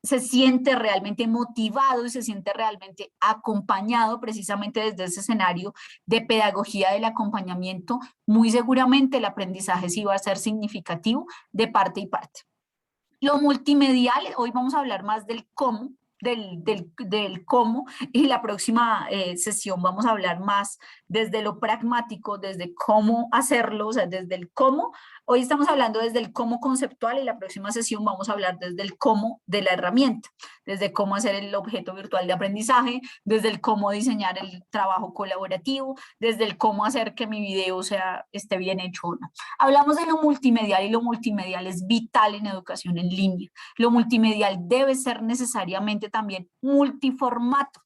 se siente realmente motivado y se siente realmente acompañado precisamente desde ese escenario de pedagogía del acompañamiento, muy seguramente el aprendizaje sí va a ser significativo de parte y parte. Lo multimedial, hoy vamos a hablar más del cómo, del cómo, y la próxima sesión vamos a hablar más desde lo pragmático, desde cómo hacerlo, o sea, desde el cómo Hoy estamos hablando desde el cómo conceptual y la próxima sesión vamos a hablar desde el cómo de la herramienta, desde cómo hacer el objeto virtual de aprendizaje, desde el cómo diseñar el trabajo colaborativo, desde el cómo hacer que mi video esté bien hecho o no. Hablamos de lo multimedial y lo multimedial es vital en educación en línea. Lo multimedial debe ser necesariamente también multiformato,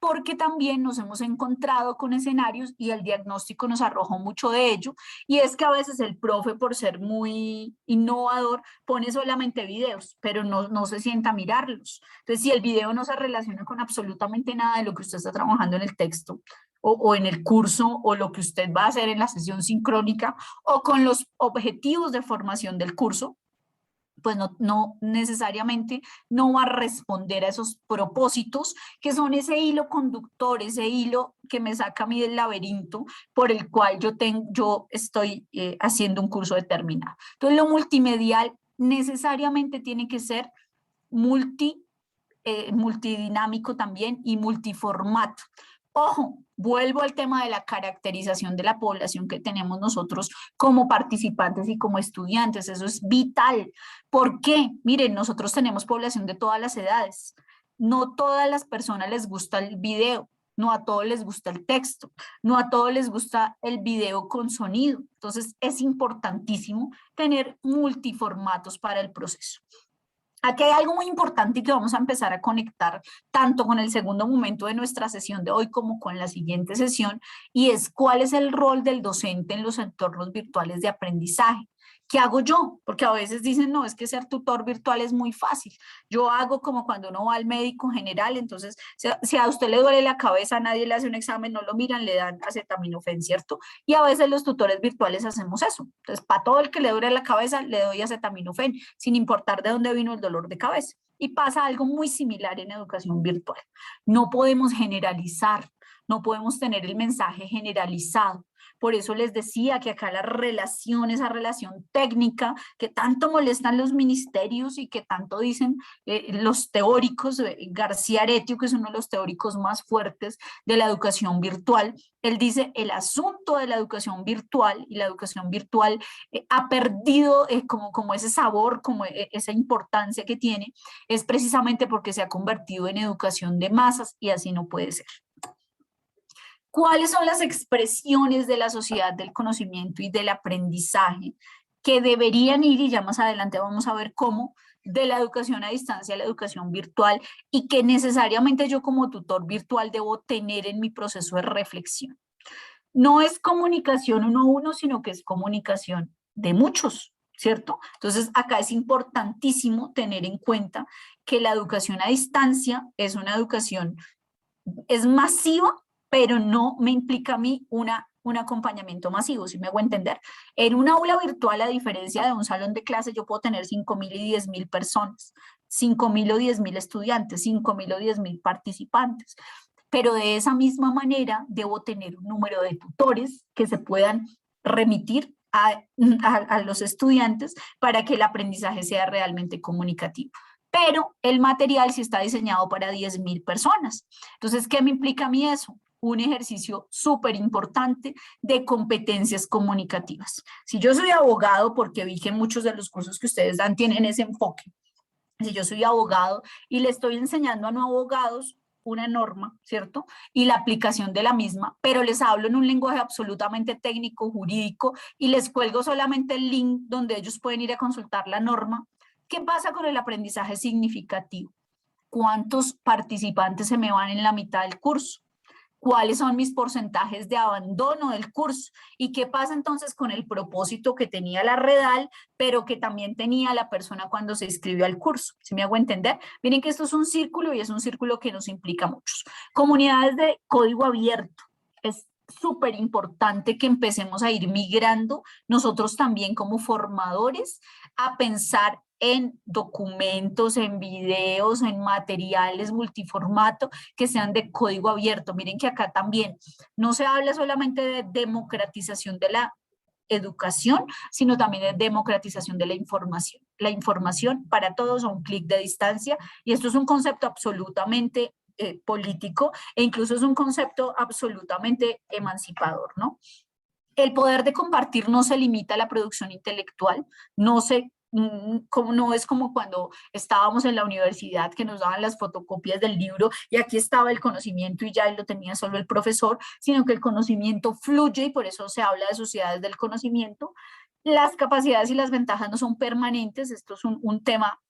porque también nos hemos encontrado con escenarios y el diagnóstico nos arrojó mucho de ello, y es que a veces el profe, por ser muy innovador, pone solamente videos, pero no se sienta a mirarlos. Entonces, si el video no se relaciona con absolutamente nada de lo que usted está trabajando en el texto, o en el curso, o lo que usted va a hacer en la sesión sincrónica, o con los objetivos de formación del curso, pues no necesariamente no va a responder a esos propósitos que son ese hilo conductor, ese hilo que me saca a mí del laberinto por el cual yo estoy haciendo un curso determinado. Entonces lo multimedial necesariamente tiene que ser multidinámico también y multiformato. Ojo, vuelvo al tema de la caracterización de la población que tenemos nosotros como participantes y como estudiantes. Eso es vital. ¿Por qué? Miren, nosotros tenemos población de todas las edades. No todas las personas les gusta el video, no a todos les gusta el texto, no a todos les gusta el video con sonido. Entonces es importantísimo tener multiformatos para el proceso. Aquí hay algo muy importante y que vamos a empezar a conectar tanto con el segundo momento de nuestra sesión de hoy como con la siguiente sesión, y es cuál es el rol del docente en los entornos virtuales de aprendizaje. ¿Qué hago yo? Porque a veces dicen, no, es que ser tutor virtual es muy fácil. Yo hago como cuando uno va al médico general, entonces si a usted le duele la cabeza, nadie le hace un examen, no lo miran, le dan acetaminofén, ¿cierto? Y a veces los tutores virtuales hacemos eso. Entonces, para todo el que le duele la cabeza, le doy acetaminofén, sin importar de dónde vino el dolor de cabeza. Y pasa algo muy similar en educación virtual. No podemos generalizar, no podemos tener el mensaje generalizado. Por eso les decía que acá la relación, esa relación técnica que tanto molestan los ministerios y que tanto dicen los teóricos, García Aretio, que es uno de los teóricos más fuertes de la educación virtual, él dice el asunto de la educación virtual y la educación virtual ha perdido como ese sabor, como esa importancia que tiene, es precisamente porque se ha convertido en educación de masas y así no puede ser. ¿Cuáles son las expresiones de la sociedad del conocimiento y del aprendizaje que deberían ir, y ya más adelante vamos a ver cómo, de la educación a distancia a la educación virtual, y que necesariamente yo como tutor virtual debo tener en mi proceso de reflexión? No es comunicación uno a uno, sino que es comunicación de muchos, ¿cierto? Entonces acá es importantísimo tener en cuenta que la educación a distancia es una educación, es masiva, pero no me implica a mí un acompañamiento masivo, si me hago entender. En un aula virtual, a diferencia de un salón de clase, yo puedo tener 5.000 y 10.000 personas, 5.000 o 10.000 estudiantes, 5.000 o 10.000 participantes. Pero de esa misma manera debo tener un número de tutores que se puedan remitir a los estudiantes para que el aprendizaje sea realmente comunicativo. Pero el material sí está diseñado para 10.000 personas. Entonces, ¿qué me implica a mí eso? Un ejercicio súper importante de competencias comunicativas. Si yo soy abogado, porque vi que muchos de los cursos que ustedes dan tienen ese enfoque, si yo soy abogado y le estoy enseñando a no abogados una norma, ¿cierto? Y la aplicación de la misma, pero les hablo en un lenguaje absolutamente técnico, jurídico, y les cuelgo solamente el link donde ellos pueden ir a consultar la norma. ¿Qué pasa con el aprendizaje significativo? ¿Cuántos participantes se me van en la mitad del curso? ¿Cuáles son mis porcentajes de abandono del curso? ¿Y qué pasa entonces con el propósito que tenía la Redal, pero que también tenía la persona cuando se inscribió al curso? ¿Sí me hago entender? Miren que esto es un círculo y es un círculo que nos implica a muchos. Comunidades de código abierto. Es súper importante que empecemos a ir migrando nosotros también como formadores a pensar en documentos, en videos, en materiales multiformato que sean de código abierto. Miren que acá también no se habla solamente de democratización de la educación, sino también de democratización de la información. La información para todos a un clic de distancia, y esto es un concepto absolutamente político e incluso es un concepto absolutamente emancipador, ¿no? El poder de compartir no se limita a la producción intelectual, no es como cuando estábamos en la universidad que nos daban las fotocopias del libro y aquí estaba el conocimiento y ya lo tenía solo el profesor, sino que el conocimiento fluye y por eso se habla de sociedades del conocimiento. Las capacidades y las ventajas no son permanentes, esto es un tema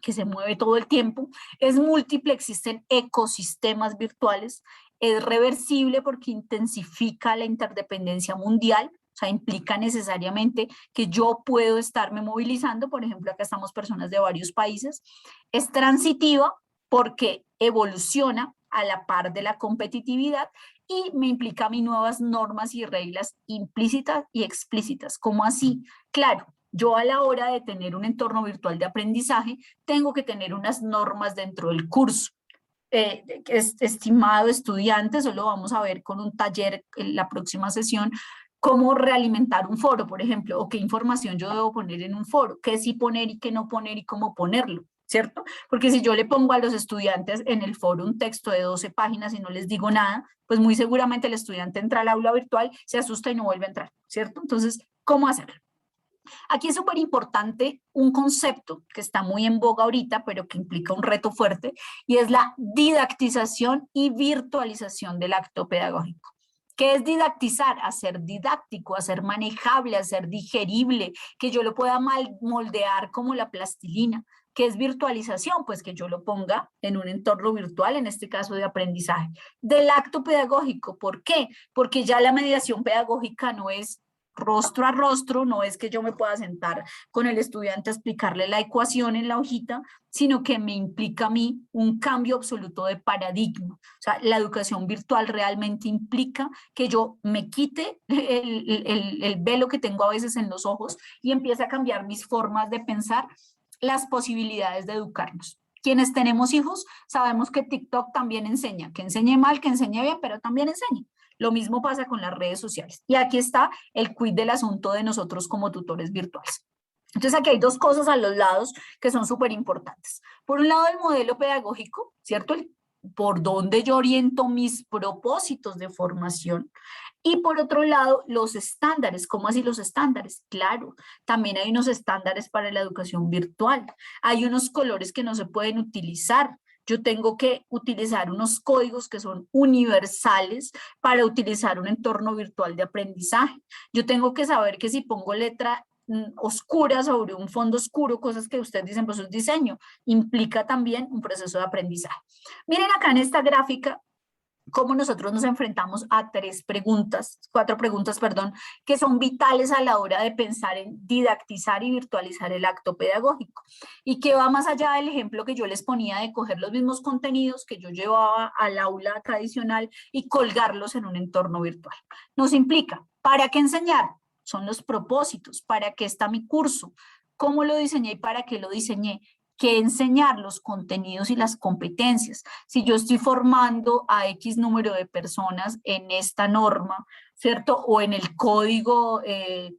que se mueve todo el tiempo, es múltiple, existen ecosistemas virtuales, es reversible porque intensifica la interdependencia mundial, o sea, implica necesariamente que yo puedo estarme movilizando, por ejemplo, acá estamos personas de varios países, es transitiva porque evoluciona a la par de la competitividad y me implica a mí nuevas normas y reglas implícitas y explícitas. ¿Cómo así? Claro, yo a la hora de tener un entorno virtual de aprendizaje, tengo que tener unas normas dentro del curso. Estimado estudiante, eso lo vamos a ver con un taller en la próxima sesión, cómo realimentar un foro, por ejemplo, o qué información yo debo poner en un foro, qué sí poner y qué no poner y cómo ponerlo, ¿cierto? Porque si yo le pongo a los estudiantes en el foro un texto de 12 páginas y no les digo nada, pues muy seguramente el estudiante entra al aula virtual, se asusta y no vuelve a entrar, ¿cierto? Entonces, ¿cómo hacerlo? Aquí es súper importante un concepto que está muy en boga ahorita, pero que implica un reto fuerte, y es la didactización y virtualización del acto pedagógico. ¿Qué es didactizar? Hacer didáctico, hacer manejable, hacer digerible, que yo lo pueda moldear como la plastilina. ¿Qué es virtualización? Pues que yo lo ponga en un entorno virtual, en este caso de aprendizaje. Del acto pedagógico, ¿por qué? Porque ya la mediación pedagógica no es rostro a rostro, no es que yo me pueda sentar con el estudiante a explicarle la ecuación en la hojita, sino que me implica a mí un cambio absoluto de paradigma. O sea, la educación virtual realmente implica que yo me quite el velo que tengo a veces en los ojos y empiece a cambiar mis formas de pensar, las posibilidades de educarnos. Quienes tenemos hijos sabemos que TikTok también enseña, que enseñe mal, que enseñe bien, pero también enseña. Lo mismo pasa con las redes sociales. Y aquí está el quid del asunto de nosotros como tutores virtuales. Entonces aquí hay dos cosas a los lados que son súper importantes. Por un lado, el modelo pedagógico, ¿cierto? Por donde yo oriento mis propósitos de formación. Y por otro lado, los estándares. ¿Cómo así los estándares? Claro, también hay unos estándares para la educación virtual. Hay unos colores que no se pueden utilizar. Yo tengo que utilizar unos códigos que son universales para utilizar un entorno virtual de aprendizaje. Yo tengo que saber que si pongo letra oscura sobre un fondo oscuro, cosas que ustedes dicen, pues es diseño, implica también un proceso de aprendizaje. Miren acá en esta gráfica cómo nosotros nos enfrentamos a cuatro preguntas, que son vitales a la hora de pensar en didactizar y virtualizar el acto pedagógico. Y que va más allá del ejemplo que yo les ponía de coger los mismos contenidos que yo llevaba al aula tradicional y colgarlos en un entorno virtual. Nos implica, ¿para qué enseñar? Son los propósitos, ¿para qué está mi curso? ¿Cómo lo diseñé y para qué lo diseñé? Que enseñar los contenidos y las competencias. Si yo estoy formando a X número de personas en esta norma, ¿cierto? O en el código se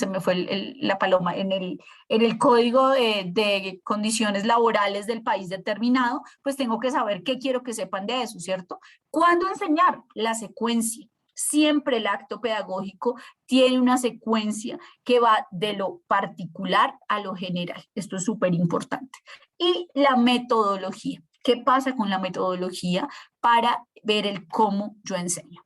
me fue la paloma, en el código de condiciones laborales del país determinado, pues tengo que saber qué quiero que sepan de eso, ¿cierto? ¿Cuándo enseñar? La secuencia. Siempre el acto pedagógico tiene una secuencia que va de lo particular a lo general. Esto es súper importante. Y la metodología. ¿Qué pasa con la metodología para ver el cómo yo enseño?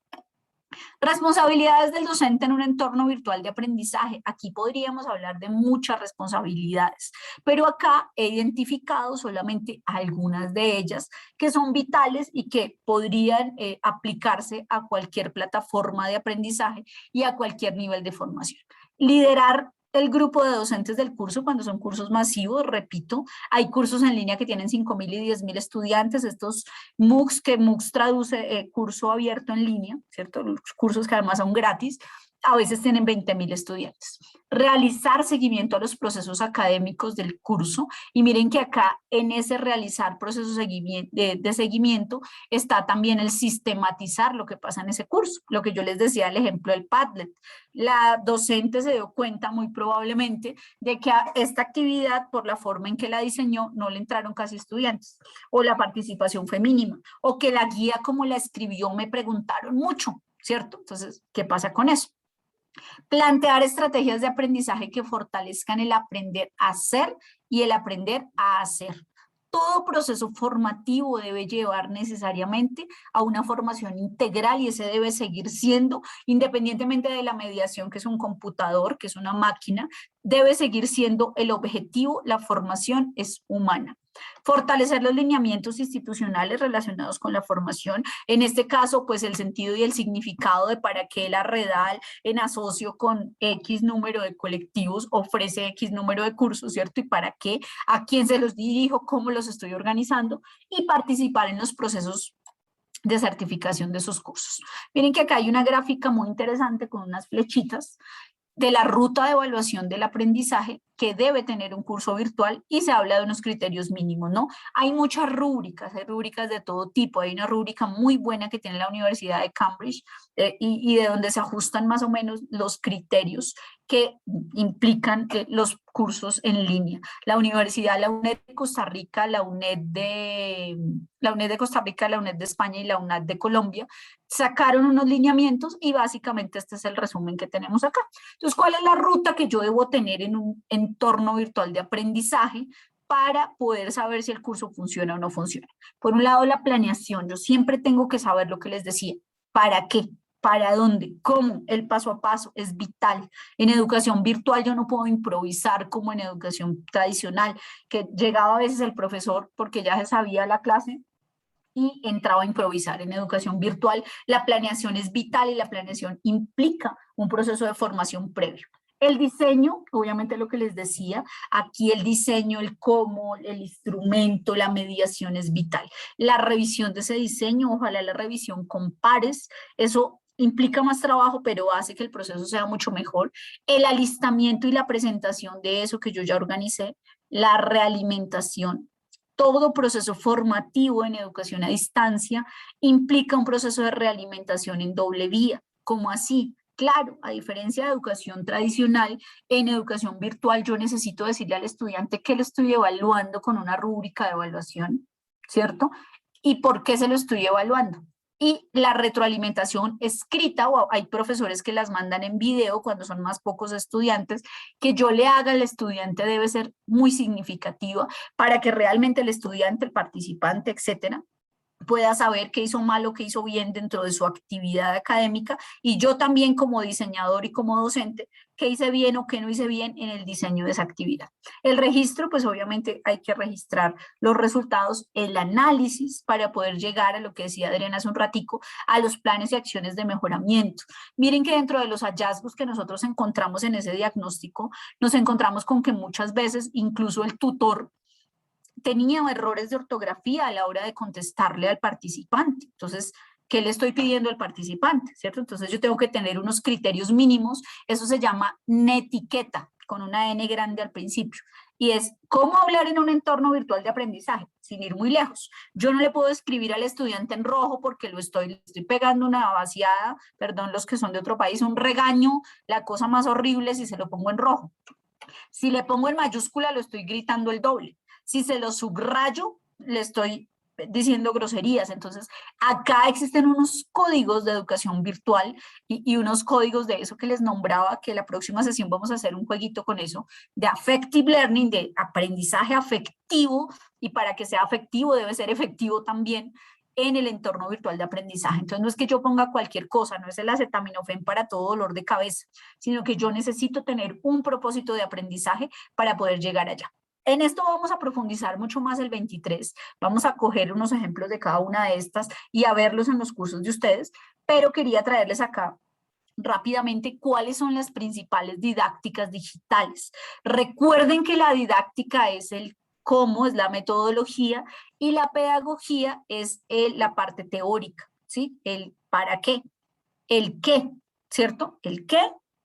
Responsabilidades del docente en un entorno virtual de aprendizaje. Aquí podríamos hablar de muchas responsabilidades, pero acá he identificado solamente algunas de ellas que son vitales y que podrían aplicarse a cualquier plataforma de aprendizaje y a cualquier nivel de formación. Liderar el grupo de docentes del curso cuando son cursos masivos, repito, hay cursos en línea que tienen 5.000 y 10.000 estudiantes, estos MOOCs, que MOOCs traduce curso abierto en línea, ¿cierto? Los cursos que además son gratis, a veces tienen 20.000 estudiantes. Realizar seguimiento a los procesos académicos del curso, y miren que acá en ese realizar procesos de seguimiento está también el sistematizar lo que pasa en ese curso, lo que yo les decía, el ejemplo del Padlet. La docente se dio cuenta muy probablemente de que a esta actividad, por la forma en que la diseñó, no le entraron casi estudiantes, o la participación fue mínima, o que la guía como la escribió me preguntaron mucho. ¿cierto? Entonces, ¿qué pasa con eso? Plantear estrategias de aprendizaje que fortalezcan el aprender a hacer y el aprender a hacer. Todo proceso formativo debe llevar necesariamente a una formación integral y ese debe seguir siendo, independientemente de la mediación, que es un computador, que es una máquina, debe seguir siendo el objetivo, la formación es humana. Fortalecer los lineamientos institucionales relacionados con la formación, en este caso, pues el sentido y el significado de para qué la REDAL en asocio con X número de colectivos ofrece X número de cursos, ¿cierto? Y para qué, a quién se los dirijo, cómo los estoy organizando y participar en los procesos de certificación de esos cursos. Miren que acá hay una gráfica muy interesante con unas flechitas de la ruta de evaluación del aprendizaje que debe tener un curso virtual y se habla de unos criterios mínimos, ¿no? Hay muchas rúbricas, hay rúbricas de todo tipo, hay una rúbrica muy buena que tiene la Universidad de Cambridge y de donde se ajustan más o menos los criterios que implican los cursos en línea. La Universidad, la UNED de Costa Rica, la UNED de Costa Rica, la UNED de España y la UNAD de Colombia sacaron unos lineamientos y básicamente este es el resumen que tenemos acá. Entonces, ¿cuál es la ruta que yo debo tener en un entorno virtual de aprendizaje para poder saber si el curso funciona o no funciona? Por un lado, la planeación. Yo siempre tengo que saber lo que les decía. ¿Para qué? ¿Para dónde? ¿Cómo? El paso a paso es vital. En educación virtual yo no puedo improvisar como en educación tradicional, que llegaba a veces el profesor porque ya se sabía la clase y entraba a improvisar. En educación virtual la planeación es vital y la planeación implica un proceso de formación previo. El diseño, obviamente lo que les decía, aquí el diseño, el cómo, el instrumento, la mediación es vital. La revisión de ese diseño, ojalá la revisión con pares, eso implica más trabajo, pero hace que el proceso sea mucho mejor. El alistamiento y la presentación de eso que yo ya organicé, la realimentación. Todo proceso formativo en educación a distancia implica un proceso de realimentación en doble vía. ¿Cómo así? Claro, a diferencia de educación tradicional, en educación virtual yo necesito decirle al estudiante que lo estoy evaluando con una rúbrica de evaluación, ¿cierto? ¿Y por qué se lo estoy evaluando? Y la retroalimentación escrita, o hay profesores que las mandan en video cuando son más pocos estudiantes, que yo le haga al estudiante debe ser muy significativa para que realmente el estudiante, el participante, etcétera, pueda saber qué hizo mal o qué hizo bien dentro de su actividad académica y yo también como diseñador y como docente, qué hice bien o qué no hice bien en el diseño de esa actividad. El registro, pues obviamente hay que registrar los resultados, el análisis para poder llegar a lo que decía Adriana hace un ratico, a los planes y acciones de mejoramiento. Miren que dentro de los hallazgos que nosotros encontramos en ese diagnóstico, nos encontramos con que muchas veces incluso el tutor tenía errores de ortografía a la hora de contestarle al participante. Entonces, ¿qué le estoy pidiendo al participante? ¿Cierto? Entonces yo tengo que tener unos criterios mínimos, eso se llama netiqueta, con una N grande al principio, y es cómo hablar en un entorno virtual de aprendizaje, sin ir muy lejos. Yo no le puedo escribir al estudiante en rojo porque le estoy pegando una vaciada, perdón los que son de otro país, un regaño, la cosa más horrible si se lo pongo en rojo. Si le pongo en mayúscula, lo estoy gritando el doble. Si se lo subrayo, le estoy diciendo groserías. Entonces, acá existen unos códigos de educación virtual y unos códigos de eso que les nombraba, que la próxima sesión vamos a hacer un jueguito con eso, de affective learning, de aprendizaje afectivo, y para que sea afectivo debe ser efectivo también en el entorno virtual de aprendizaje. Entonces, no es que yo ponga cualquier cosa, no es el acetaminofén para todo dolor de cabeza, sino que yo necesito tener un propósito de aprendizaje para poder llegar allá. En esto vamos a profundizar mucho más el 23, vamos a coger unos ejemplos de cada una de estas y a verlos en los cursos de ustedes, pero quería traerles acá rápidamente cuáles son las principales didácticas digitales. Recuerden que la didáctica es el cómo, es la metodología, y la pedagogía es la parte teórica, ¿sí? El para qué, el qué, ¿cierto? El qué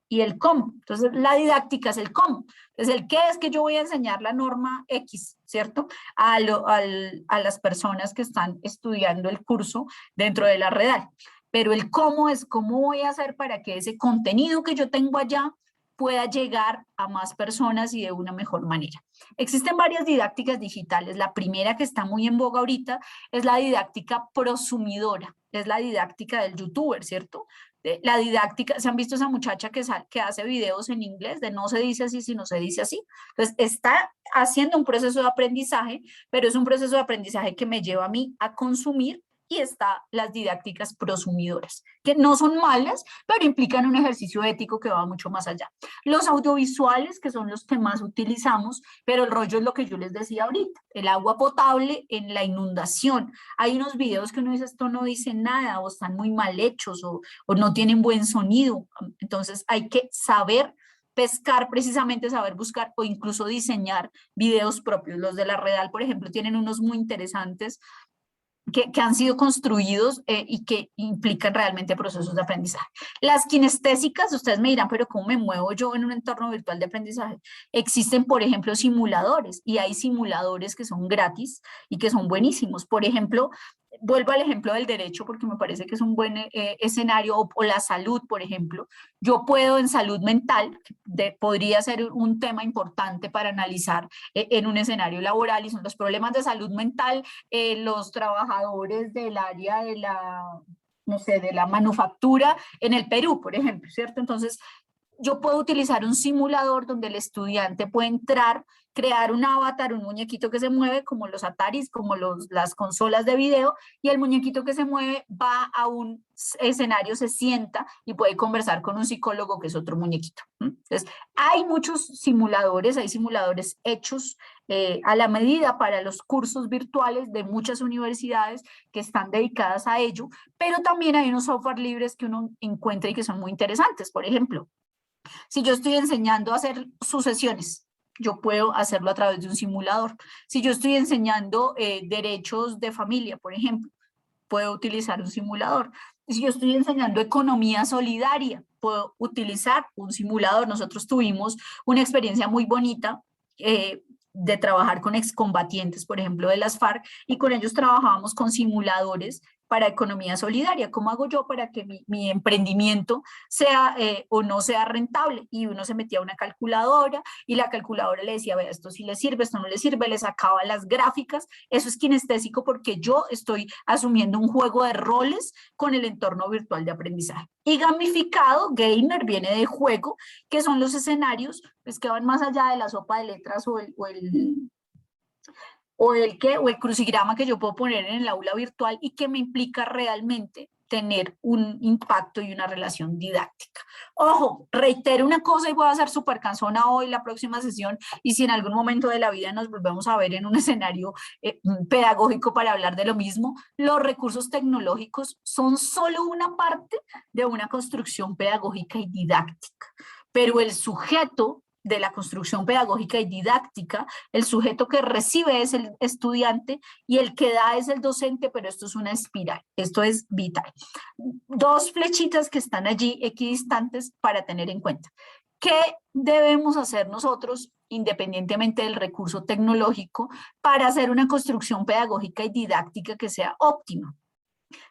y el cómo. Entonces, la didáctica es el cómo. Entonces, el qué es que yo voy a enseñar la norma X, ¿cierto? A las personas que están estudiando el curso dentro de la REDAL. Pero el cómo es cómo voy a hacer para que ese contenido que yo tengo allá pueda llegar a más personas y de una mejor manera. Existen varias didácticas digitales. La primera que está muy en boga ahorita es la didáctica prosumidora, es la didáctica del youtuber, ¿cierto? La didáctica, ¿se han visto esa muchacha que hace videos en inglés de no se dice así, sino se dice así? Entonces, está haciendo un proceso de aprendizaje, pero es un proceso de aprendizaje que me lleva a mí a consumir, y está las didácticas prosumidoras, que no son malas, pero implican un ejercicio ético que va mucho más allá. Los audiovisuales, que son los que más utilizamos, pero el rollo es lo que yo les decía ahorita, el agua potable en la inundación. Hay unos videos que uno dice, esto no dice nada, o están muy mal hechos, o no tienen buen sonido. Entonces hay que saber pescar, precisamente saber buscar o incluso diseñar videos propios. Los de la Redal, por ejemplo, tienen unos muy interesantes que han sido construidos y que implican realmente procesos de aprendizaje. Las kinestésicas, ustedes me dirán, pero ¿cómo me muevo yo en un entorno virtual de aprendizaje? Existen, por ejemplo, simuladores, y hay simuladores que son gratis y que son buenísimos. Por ejemplo, vuelvo al ejemplo del derecho porque me parece que es un buen escenario, o la salud, por ejemplo. Yo puedo en salud mental, podría ser un tema importante para analizar en un escenario laboral, y son los problemas de salud mental, los trabajadores del área de la, no sé, de la manufactura en el Perú, por ejemplo, ¿cierto? Entonces, yo puedo utilizar un simulador donde el estudiante puede entrar, crear un avatar, un muñequito que se mueve, como los Ataris, como las consolas de video, y el muñequito que se mueve va a un escenario, se sienta y puede conversar con un psicólogo que es otro muñequito. Entonces, hay muchos simuladores, hay simuladores hechos a la medida para los cursos virtuales de muchas universidades que están dedicadas a ello, pero también hay unos software libres que uno encuentra y que son muy interesantes. Por ejemplo, si yo estoy enseñando a hacer sucesiones, yo puedo hacerlo a través de un simulador. Si yo estoy enseñando derechos de familia, por ejemplo, puedo utilizar un simulador. Si yo estoy enseñando economía solidaria, puedo utilizar un simulador. Nosotros tuvimos una experiencia muy bonita de trabajar con excombatientes, por ejemplo, de las FARC, y con ellos trabajábamos con simuladores para economía solidaria. ¿Cómo hago yo para que mi emprendimiento sea o no sea rentable? Y uno se metía a una calculadora y la calculadora le decía, vea, esto sí le sirve, esto no le sirve, le sacaba las gráficas. Eso es kinestésico porque yo estoy asumiendo un juego de roles con el entorno virtual de aprendizaje. Y gamificado, gamer, viene de juego, que son los escenarios pues, que van más allá de la sopa de letras o el crucigrama que yo puedo poner en el aula virtual, y que me implica realmente tener un impacto y una relación didáctica. Ojo, reitero una cosa y voy a ser súper cansona hoy, la próxima sesión, y si en algún momento de la vida nos volvemos a ver en un escenario pedagógico para hablar de lo mismo, los recursos tecnológicos son solo una parte de una construcción pedagógica y didáctica, pero el sujeto de la construcción pedagógica y didáctica, el sujeto que recibe es el estudiante y el que da es el docente, pero esto es una espiral, esto es vital. Dos flechitas que están allí equidistantes para tener en cuenta. ¿Qué debemos hacer nosotros, independientemente del recurso tecnológico, para hacer una construcción pedagógica y didáctica que sea óptima?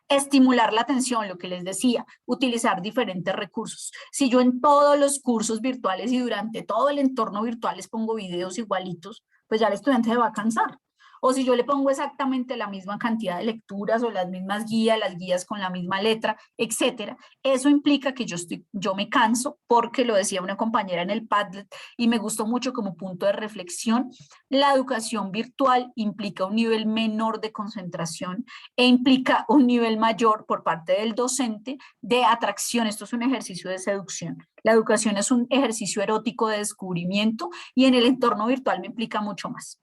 Estimular la atención, lo que les decía, utilizar diferentes recursos. Si yo en todos los cursos virtuales y durante todo el entorno virtual les pongo videos igualitos, pues ya el estudiante se va a cansar. O si yo le pongo exactamente la misma cantidad de lecturas o las mismas guías, las guías con la misma letra, etcétera, eso implica que yo me canso, porque lo decía una compañera en el Padlet y me gustó mucho como punto de reflexión. La educación virtual implica un nivel menor de concentración e implica un nivel mayor por parte del docente de atracción. Esto es un ejercicio de seducción. La educación es un ejercicio erótico de descubrimiento, y en el entorno virtual me implica mucho más.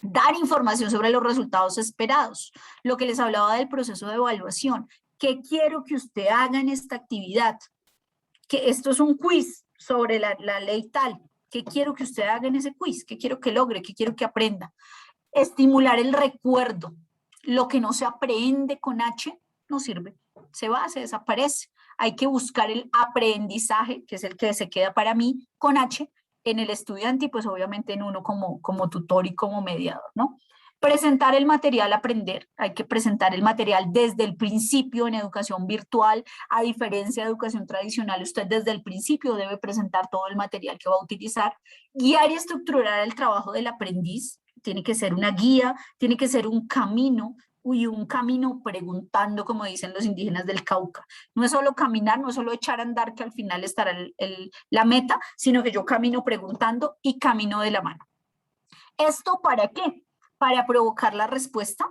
Dar información sobre los resultados esperados. Lo que les hablaba del proceso de evaluación. ¿Qué quiero que usted haga en esta actividad? Que esto es un quiz sobre la ley tal. ¿Qué quiero que usted haga en ese quiz? ¿Qué quiero que logre? ¿Qué quiero que aprenda? Estimular el recuerdo. Lo que no se aprende con H no sirve. Se va, se desaparece. Hay que buscar el aprendizaje, que es el que se queda para mí, con H, en el estudiante y pues obviamente en uno como tutor y como mediador, ¿no? Presentar el material a aprender. Hay que presentar el material desde el principio en educación virtual. A diferencia de educación tradicional, usted desde el principio debe presentar todo el material que va a utilizar. Guiar y estructurar el trabajo del aprendiz. Tiene que ser una guía, tiene que ser un camino, un camino preguntando, como dicen los indígenas del Cauca. No es solo caminar, no es solo echar a andar, que al final estará la meta, sino que yo camino preguntando y camino de la mano. ¿Esto para qué? Para provocar la respuesta,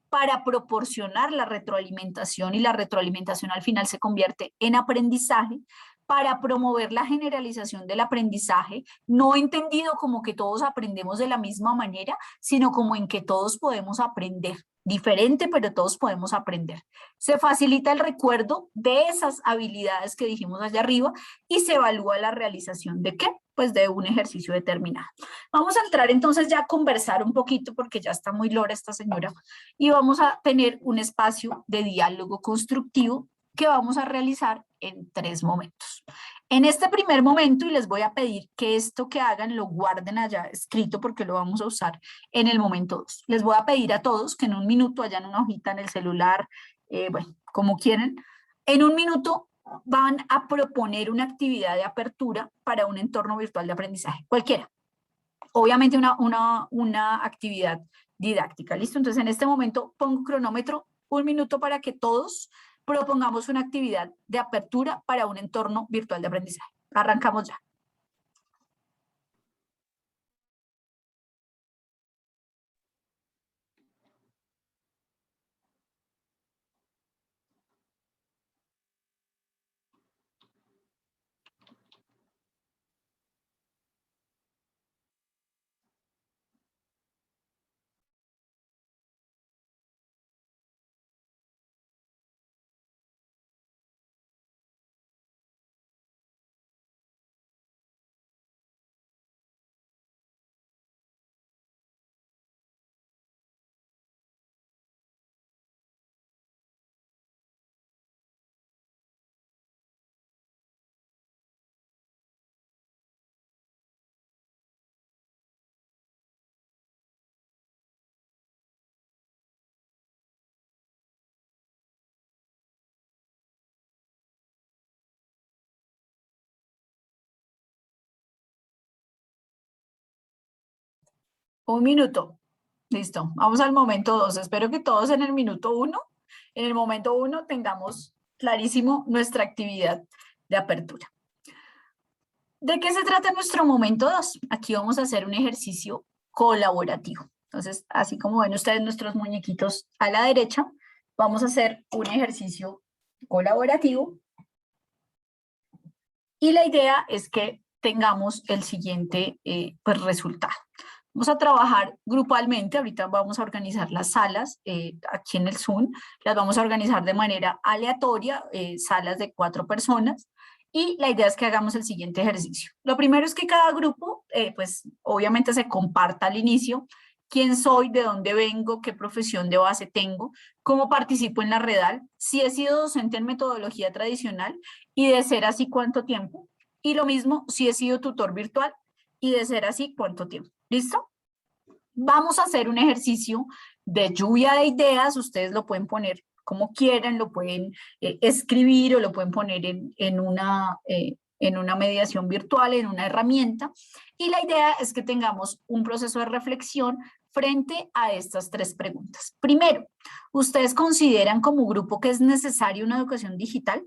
para proporcionar la retroalimentación, y la retroalimentación al final se convierte en aprendizaje, para promover la generalización del aprendizaje, no entendido como que todos aprendemos de la misma manera, sino como en que todos podemos aprender. Diferente, pero todos podemos aprender. Se facilita el recuerdo de esas habilidades que dijimos allá arriba y se evalúa la realización de ¿qué? Pues de un ejercicio determinado. Vamos a entrar entonces ya a conversar un poquito porque ya está muy lora esta señora y vamos a tener un espacio de diálogo constructivo que vamos a realizar en 3 momentos. En este primer momento, y les voy a pedir que esto que hagan lo guarden allá escrito porque lo vamos a usar en el momento 2. Les voy a pedir a todos que en un minuto, allá en una hojita, en el celular, bueno, como quieren, en un minuto van a proponer una actividad de apertura para un entorno virtual de aprendizaje, cualquiera. Obviamente una actividad didáctica, ¿listo? Entonces en este momento pongo cronómetro, 1 minuto para que todos propongamos una actividad de apertura para un entorno virtual de aprendizaje. Arrancamos ya. Un minuto. Listo. Vamos al momento 2. Espero que todos en el minuto 1, en el momento 1 tengamos clarísimo nuestra actividad de apertura. ¿De qué se trata nuestro momento 2? Aquí vamos a hacer un ejercicio colaborativo. Entonces, así como ven ustedes nuestros muñequitos a la derecha, vamos a hacer un ejercicio colaborativo. Y la idea es que tengamos el siguiente pues, resultado. Vamos a trabajar grupalmente, ahorita vamos a organizar las salas aquí en el Zoom, las vamos a organizar de manera aleatoria, salas de 4 personas, y la idea es que hagamos el siguiente ejercicio. Lo primero es que cada grupo, pues obviamente se comparta al inicio, quién soy, de dónde vengo, qué profesión de base tengo, cómo participo en la Redal, si he sido docente en metodología tradicional y de ser así cuánto tiempo, y lo mismo si he sido tutor virtual y de ser así cuánto tiempo. ¿Listo? Vamos a hacer un ejercicio de lluvia de ideas, ustedes lo pueden poner como quieran, lo pueden escribir o lo pueden poner en una mediación virtual, en una herramienta, y la idea es que tengamos un proceso de reflexión frente a estas 3 preguntas. Primero, ¿ustedes consideran como grupo que es necesaria una educación digital?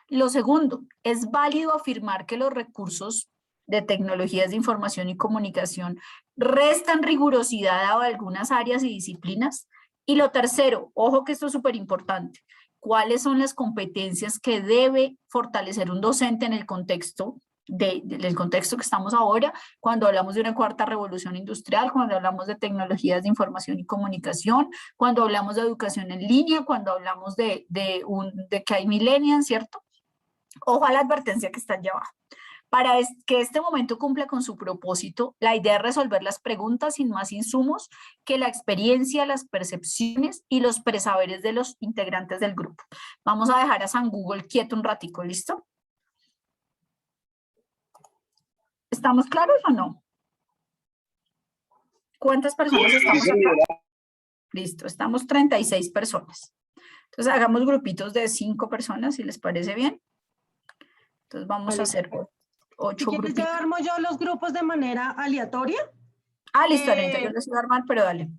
Lo segundo, ¿es válido afirmar que los recursos de tecnologías de información y comunicación restan rigurosidad a algunas áreas y disciplinas? Y lo tercero, ojo que esto es súper importante, ¿cuáles son las competencias que debe fortalecer un docente en el contexto del contexto que estamos ahora, cuando hablamos de una 4ª revolución industrial, cuando hablamos de tecnologías de información y comunicación, cuando hablamos de educación en línea, cuando hablamos de que hay millennials, ¿cierto? Ojo a la advertencia que está allá abajo. Para que este momento cumpla con su propósito, la idea es resolver las preguntas sin más insumos que la experiencia, las percepciones y los presaberes de los integrantes del grupo. Vamos a dejar a San Google quieto un ratico, ¿listo? ¿Estamos claros o no? ¿Cuántas personas estamos acá? Listo, estamos 36 personas. Entonces hagamos grupitos de 5 personas, si les parece bien. Entonces vamos a hacer Si 8 quieres, grupitos. ya armo yo los grupos de manera aleatoria. Ah, listo, Arenita, yo les voy a armar, pero dale.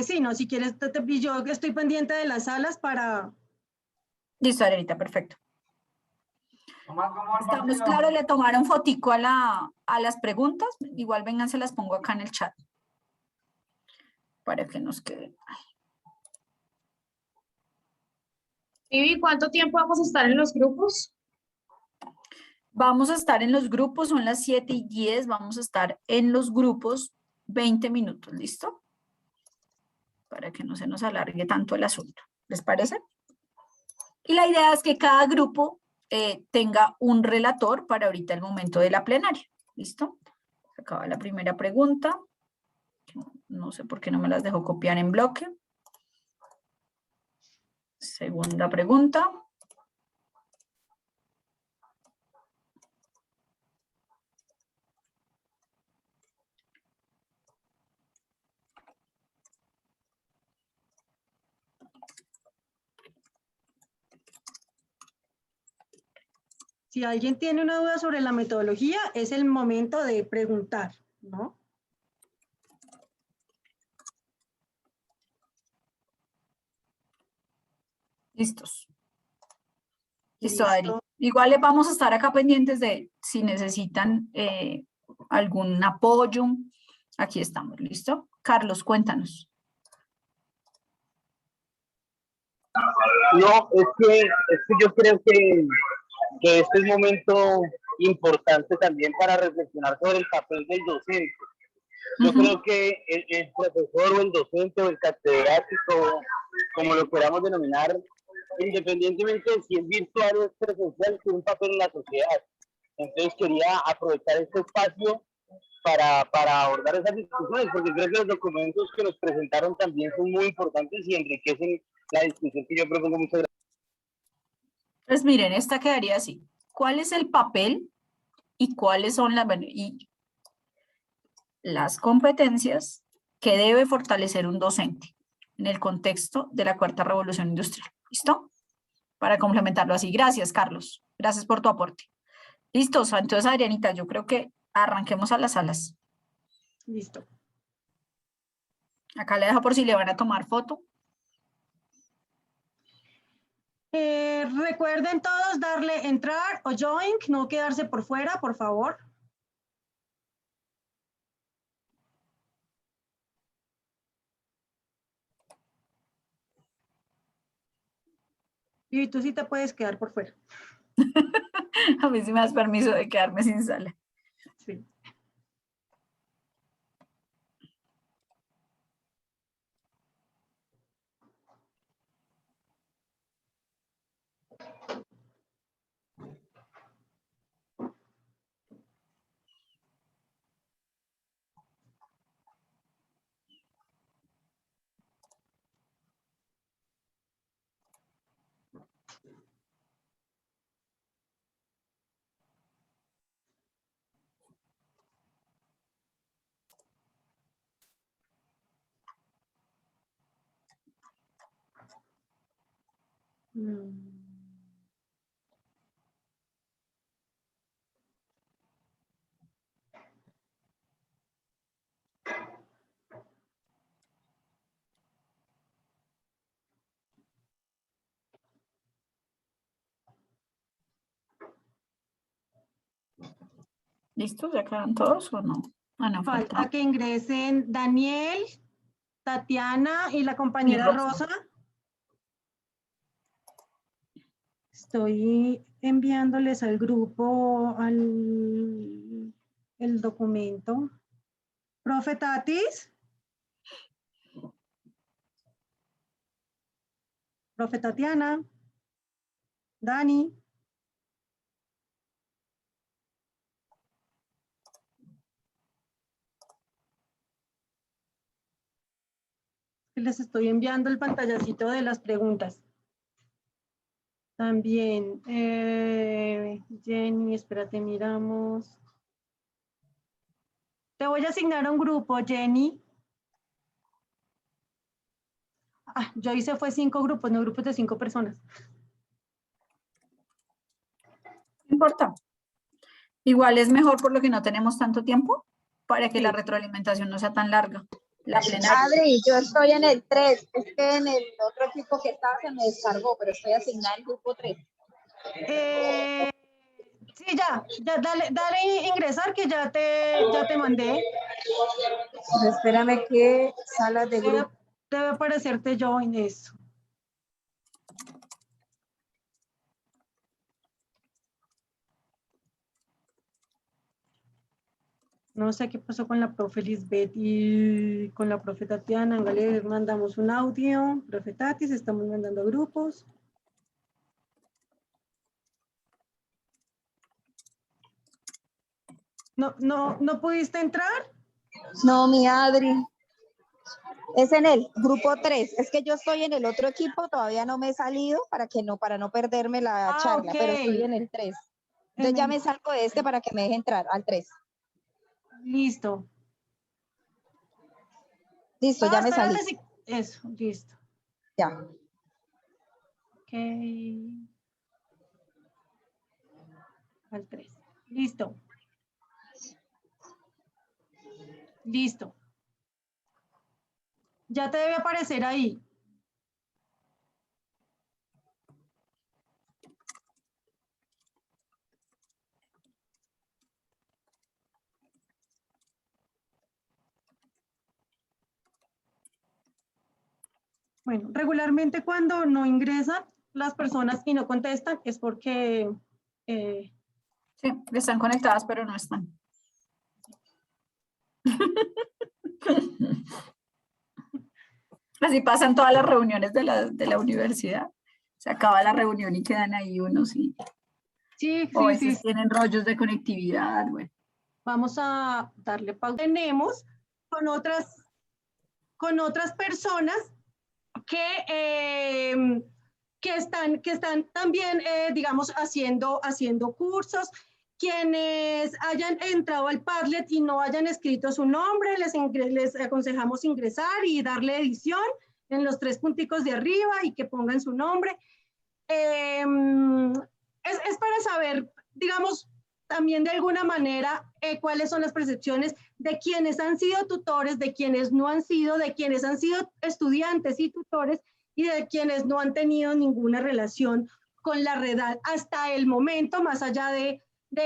Sí, no, si quieres, yo estoy pendiente de las salas para... Listo, Arenita, perfecto. Estamos claros, le tomaron fotico a las preguntas. Igual vengan, se las pongo acá en el chat. Para que nos queden. ¿Y cuánto tiempo vamos a estar en los grupos? Vamos a estar en los grupos, son las 7:10, vamos a estar en los grupos 20 minutos, ¿listo? Para que no se nos alargue tanto el asunto. ¿Les parece? Y la idea es que cada grupo tenga un relator para ahorita el momento de la plenaria, ¿listo? Se acaba la primera pregunta. No sé por qué no me las dejó copiar en bloque. Segunda pregunta. Si alguien tiene una duda sobre la metodología, es el momento de preguntar, ¿no? Listos. Listo, Listo. Adri. Igual les vamos a estar acá pendientes de si necesitan algún apoyo. Aquí estamos, ¿listo? Carlos, cuéntanos. No, es que yo creo que este es un momento importante también para reflexionar sobre el papel del docente. Yo creo que el profesor o el docente o el catedrático, como lo queramos denominar, independientemente de si es virtual o es presencial, tiene un papel en la sociedad. Entonces quería aprovechar este espacio para abordar esas discusiones, porque creo que los documentos que nos presentaron también son muy importantes y enriquecen la discusión que yo propongo. Muchas gracias. Pues miren, esta quedaría así. ¿Cuál es el papel y cuáles son las competencias que debe fortalecer un docente en el contexto de la cuarta revolución industrial? ¿Listo? Para complementarlo así. Gracias, Carlos. Gracias por tu aporte. Listos. Entonces, Adrianita, yo creo que arranquemos a las salas. Listo. Acá le dejo por si le van a tomar foto. Recuerden todos darle entrar o join, no quedarse por fuera, por favor. Y tú sí te puedes quedar por fuera. A mí sí me das permiso de quedarme sin sala. Sí. ¿Listos? ¿Ya quedaron todos o no? Ah, no, Falta que ingresen Daniel, Tatiana y la compañera Y Rosa. Rosa. Estoy enviándoles al grupo el documento. Profe Tatis. Profe Tatiana. Dani. Les estoy enviando el pantallacito de las preguntas. También, Jenny, espérate, miramos. Te voy a asignar a un grupo, Jenny. Yo hice fue 5 grupos, no grupos de 5 personas. No importa. Igual es mejor por lo que no tenemos tanto tiempo para que la Sí. retroalimentación no sea tan larga. La plenaria. Adri, yo estoy en el 3. Es que en el otro equipo que estaba se me descargó, pero estoy asignada al grupo 3. Sí, ya, dale ingresar que ya te mandé. Pero espérame que salas de grupo. Debe aparecerte yo en eso. No sé qué pasó con la profe Lisbeth y con la profe Tatiana. Le mandamos un audio. Profe Tatis, estamos mandando grupos. ¿No pudiste entrar? No, mi Adri. Es en el grupo 3. Es que yo estoy en el otro equipo, todavía no me he salido para no perderme la charla, Ok. pero estoy en el 3. Entonces ya me salgo de este para que me deje entrar al 3. Listo. Listo, ya me salí. Eso, listo. Ya. Ok. Al 3. Listo. Listo. Ya te debe aparecer ahí. Bueno, regularmente cuando no ingresan las personas y no contestan es porque... Sí, están conectadas, pero no están. Así pasan todas las reuniones de la universidad. Se acaba la reunión y quedan ahí unos y o a veces tienen rollos de conectividad. Bueno. Vamos a darle pausa. Tenemos con otras personas que están también, digamos, haciendo cursos. Quienes hayan entrado al Padlet y no hayan escrito su nombre, les aconsejamos ingresar y darle edición en los 3 punticos de arriba y que pongan su nombre. Es para saber, digamos, también de alguna manera cuáles son las percepciones de quienes han sido tutores, de quienes no han sido, de quienes han sido estudiantes y tutores y de quienes no han tenido ninguna relación con la REDAD hasta el momento, más allá de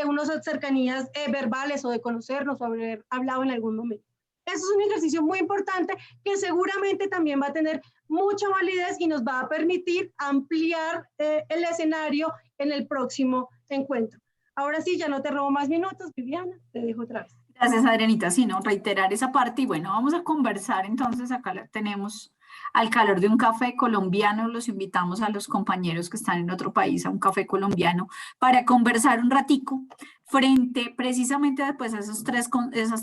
unas cercanías verbales o de conocernos o haber hablado en algún momento. Eso es un ejercicio muy importante que seguramente también va a tener mucha validez y nos va a permitir ampliar el escenario en el próximo encuentro. Ahora sí, ya no te robo más minutos, Viviana, te dejo otra vez. Gracias, Adrianita. Sí, no, reiterar esa parte y bueno, vamos a conversar. Entonces, acá la tenemos al calor de un café colombiano. Los invitamos a los compañeros que están en otro país a un café colombiano para conversar un ratico frente precisamente después a esas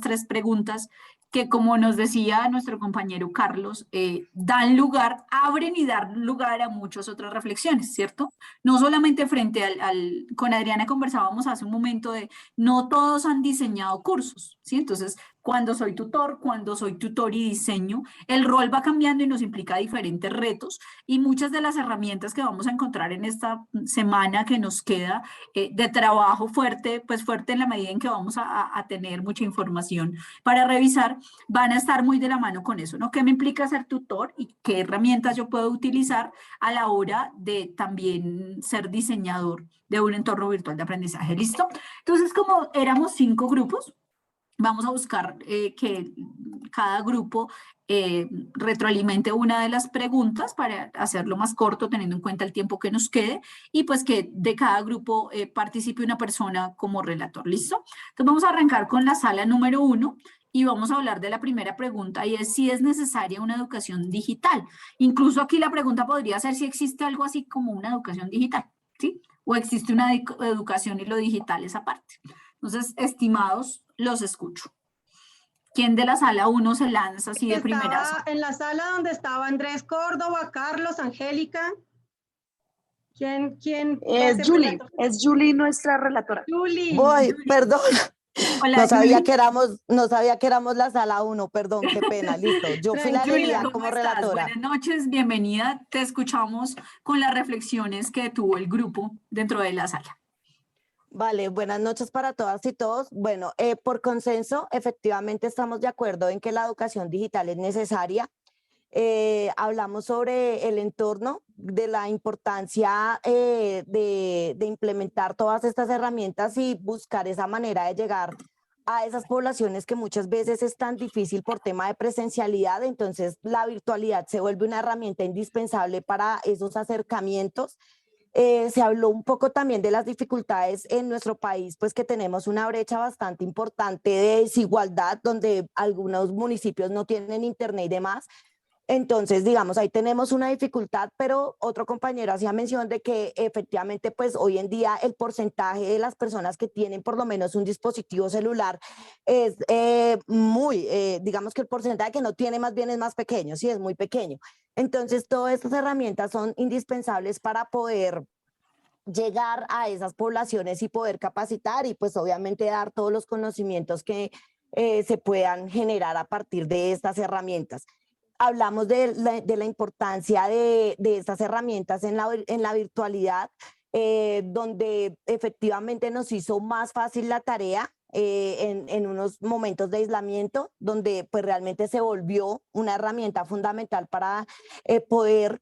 3 preguntas que, como nos decía nuestro compañero Carlos, dan lugar, abren y dan lugar a muchas otras reflexiones, ¿cierto? No solamente frente con Adriana conversábamos hace un momento de no todos han diseñado cursos, ¿sí? Entonces, cuando soy tutor y diseño, el rol va cambiando y nos implica diferentes retos y muchas de las herramientas que vamos a encontrar en esta semana que nos queda de trabajo fuerte, pues fuerte en la medida en que vamos a tener mucha información para revisar, van a estar muy de la mano con eso, ¿no? ¿Qué me implica ser tutor y qué herramientas yo puedo utilizar a la hora de también ser diseñador de un entorno virtual de aprendizaje? ¿Listo? Entonces, como éramos 5 grupos, vamos a buscar que cada grupo retroalimente una de las preguntas para hacerlo más corto, teniendo en cuenta el tiempo que nos quede, y pues que de cada grupo participe una persona como relator. ¿Listo? Entonces vamos a arrancar con la sala número 1 y vamos a hablar de la primera pregunta y es si es necesaria una educación digital. Incluso aquí la pregunta podría ser si existe algo así como una educación digital, ¿sí? O existe una educación y lo digital es aparte. Entonces, estimados, los escucho. ¿Quién de la sala 1 se lanza así de primerazo? En la sala donde estaba Andrés Córdoba, Carlos, Angélica. ¿Quién? Es Julie nuestra relatora. Julie. Voy, perdón. Hola, No sabía Julie. no sabía que éramos la sala 1, perdón, qué pena, listo. Yo fui la Julie, elegida ¿cómo como estás? relatora. Buenas noches, bienvenida. Te escuchamos con las reflexiones que tuvo el grupo dentro de la sala. Vale, buenas noches para todas y todos. Bueno, por consenso, efectivamente estamos de acuerdo en que la educación digital es necesaria. Hablamos sobre el entorno, de la importancia de implementar todas estas herramientas y buscar esa manera de llegar a esas poblaciones que muchas veces es tan difícil por tema de presencialidad. Entonces, la virtualidad se vuelve una herramienta indispensable para esos acercamientos. Se habló un poco también de las dificultades en nuestro país, pues que tenemos una brecha bastante importante de desigualdad, donde algunos municipios no tienen internet y demás. Entonces, digamos, ahí tenemos una dificultad, pero otro compañero hacía mención de que efectivamente, pues hoy en día el porcentaje de las personas que tienen por lo menos un dispositivo celular es digamos que el porcentaje que no tiene más bien es más pequeño, sí, es muy pequeño. Entonces, todas estas herramientas son indispensables para poder llegar a esas poblaciones y poder capacitar y pues obviamente dar todos los conocimientos que se puedan generar a partir de estas herramientas. Hablamos de la importancia de estas herramientas en la virtualidad, donde efectivamente nos hizo más fácil la tarea en unos momentos de aislamiento, donde pues realmente se volvió una herramienta fundamental para poder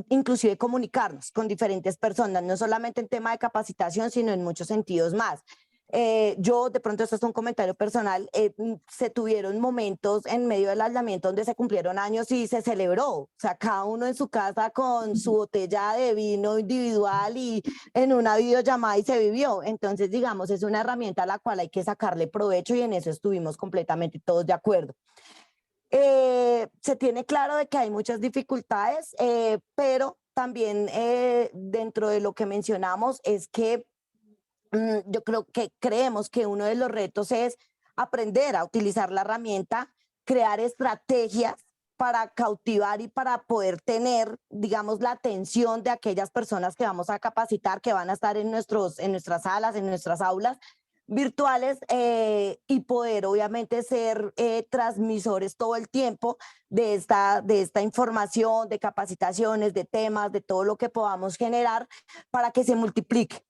inclusive comunicarnos con diferentes personas, no solamente en tema de capacitación, sino en muchos sentidos más. Yo, de pronto, esto es un comentario personal, se tuvieron momentos en medio del aislamiento donde se cumplieron años y se celebró, o sea, cada uno en su casa con su botella de vino individual y en una videollamada y se vivió. Entonces, digamos, es una herramienta a la cual hay que sacarle provecho y en eso estuvimos completamente todos de acuerdo. Se tiene claro de que hay muchas dificultades, pero también dentro de lo que mencionamos es que yo creo que creemos que uno de los retos es aprender a utilizar la herramienta, crear estrategias para cautivar y para poder tener, digamos, la atención de aquellas personas que vamos a capacitar, que van a estar en nuestras salas, en nuestras aulas virtuales y poder obviamente ser transmisores todo el tiempo de esta información, de capacitaciones, de temas, de todo lo que podamos generar para que se multiplique.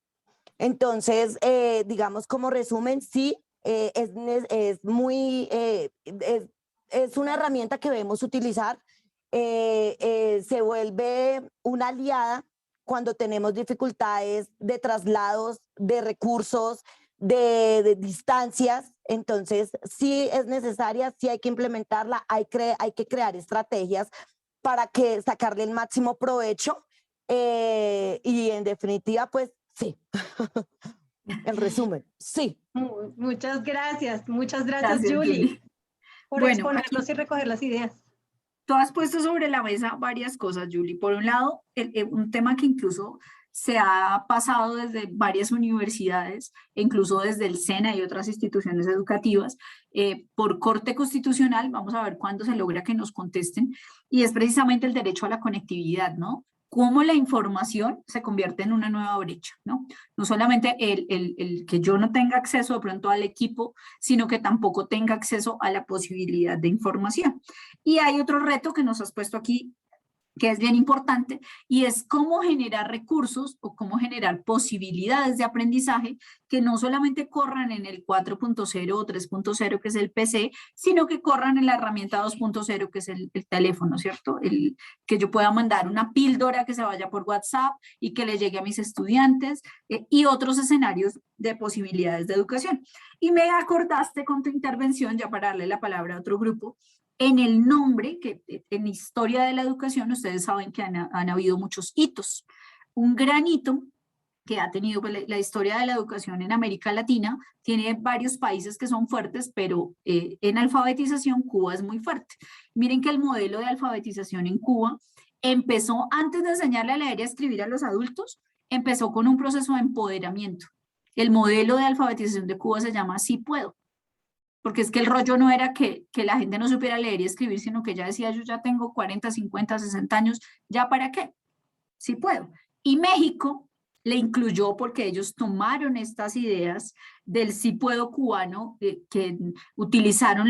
Entonces, digamos como resumen, sí, es una herramienta que debemos utilizar, se vuelve una aliada cuando tenemos dificultades de traslados, de recursos, de distancias. Entonces, sí es necesaria, sí hay que implementarla, hay que crear estrategias para que sacarle el máximo provecho y en definitiva, pues sí. En resumen, sí. Muchas gracias, Gracias, Julie, por bueno, exponernos y recoger las ideas. Tú has puesto sobre la mesa varias cosas, Julie. Por un lado, un tema que incluso se ha pasado desde varias universidades, incluso desde el SENA y otras instituciones educativas, por corte constitucional, vamos a ver cuándo se logra que nos contesten, y es precisamente el derecho a la conectividad, ¿no? Cómo la información se convierte en una nueva brecha, ¿no? No solamente el que yo no tenga acceso de pronto al equipo, sino que tampoco tenga acceso a la posibilidad de información. Y hay otro reto que nos has puesto aquí, que es bien importante, y es cómo generar recursos o cómo generar posibilidades de aprendizaje que no solamente corran en el 4.0 o 3.0, que es el PC, sino que corran en la herramienta 2.0, que es el teléfono, ¿cierto? Que yo pueda mandar una píldora que se vaya por WhatsApp y que le llegue a mis estudiantes y otros escenarios de posibilidades de educación. Y me acordaste con tu intervención, ya para darle la palabra a otro grupo, en el nombre, que en historia de la educación ustedes saben que han habido muchos hitos. Un gran hito que ha tenido la historia de la educación en América Latina, tiene varios países que son fuertes, pero en alfabetización Cuba es muy fuerte. Miren que el modelo de alfabetización en Cuba empezó, antes de enseñarle a leer y a escribir a los adultos, empezó con un proceso de empoderamiento. El modelo de alfabetización de Cuba se llama Sí Puedo. Porque es que el rollo no era que la gente no supiera leer y escribir, sino que ya decía, yo ya tengo 40, 50, 60 años, ¿ya para qué? Sí puedo. Y México le incluyó porque ellos tomaron estas ideas del sí puedo cubano, que utilizaron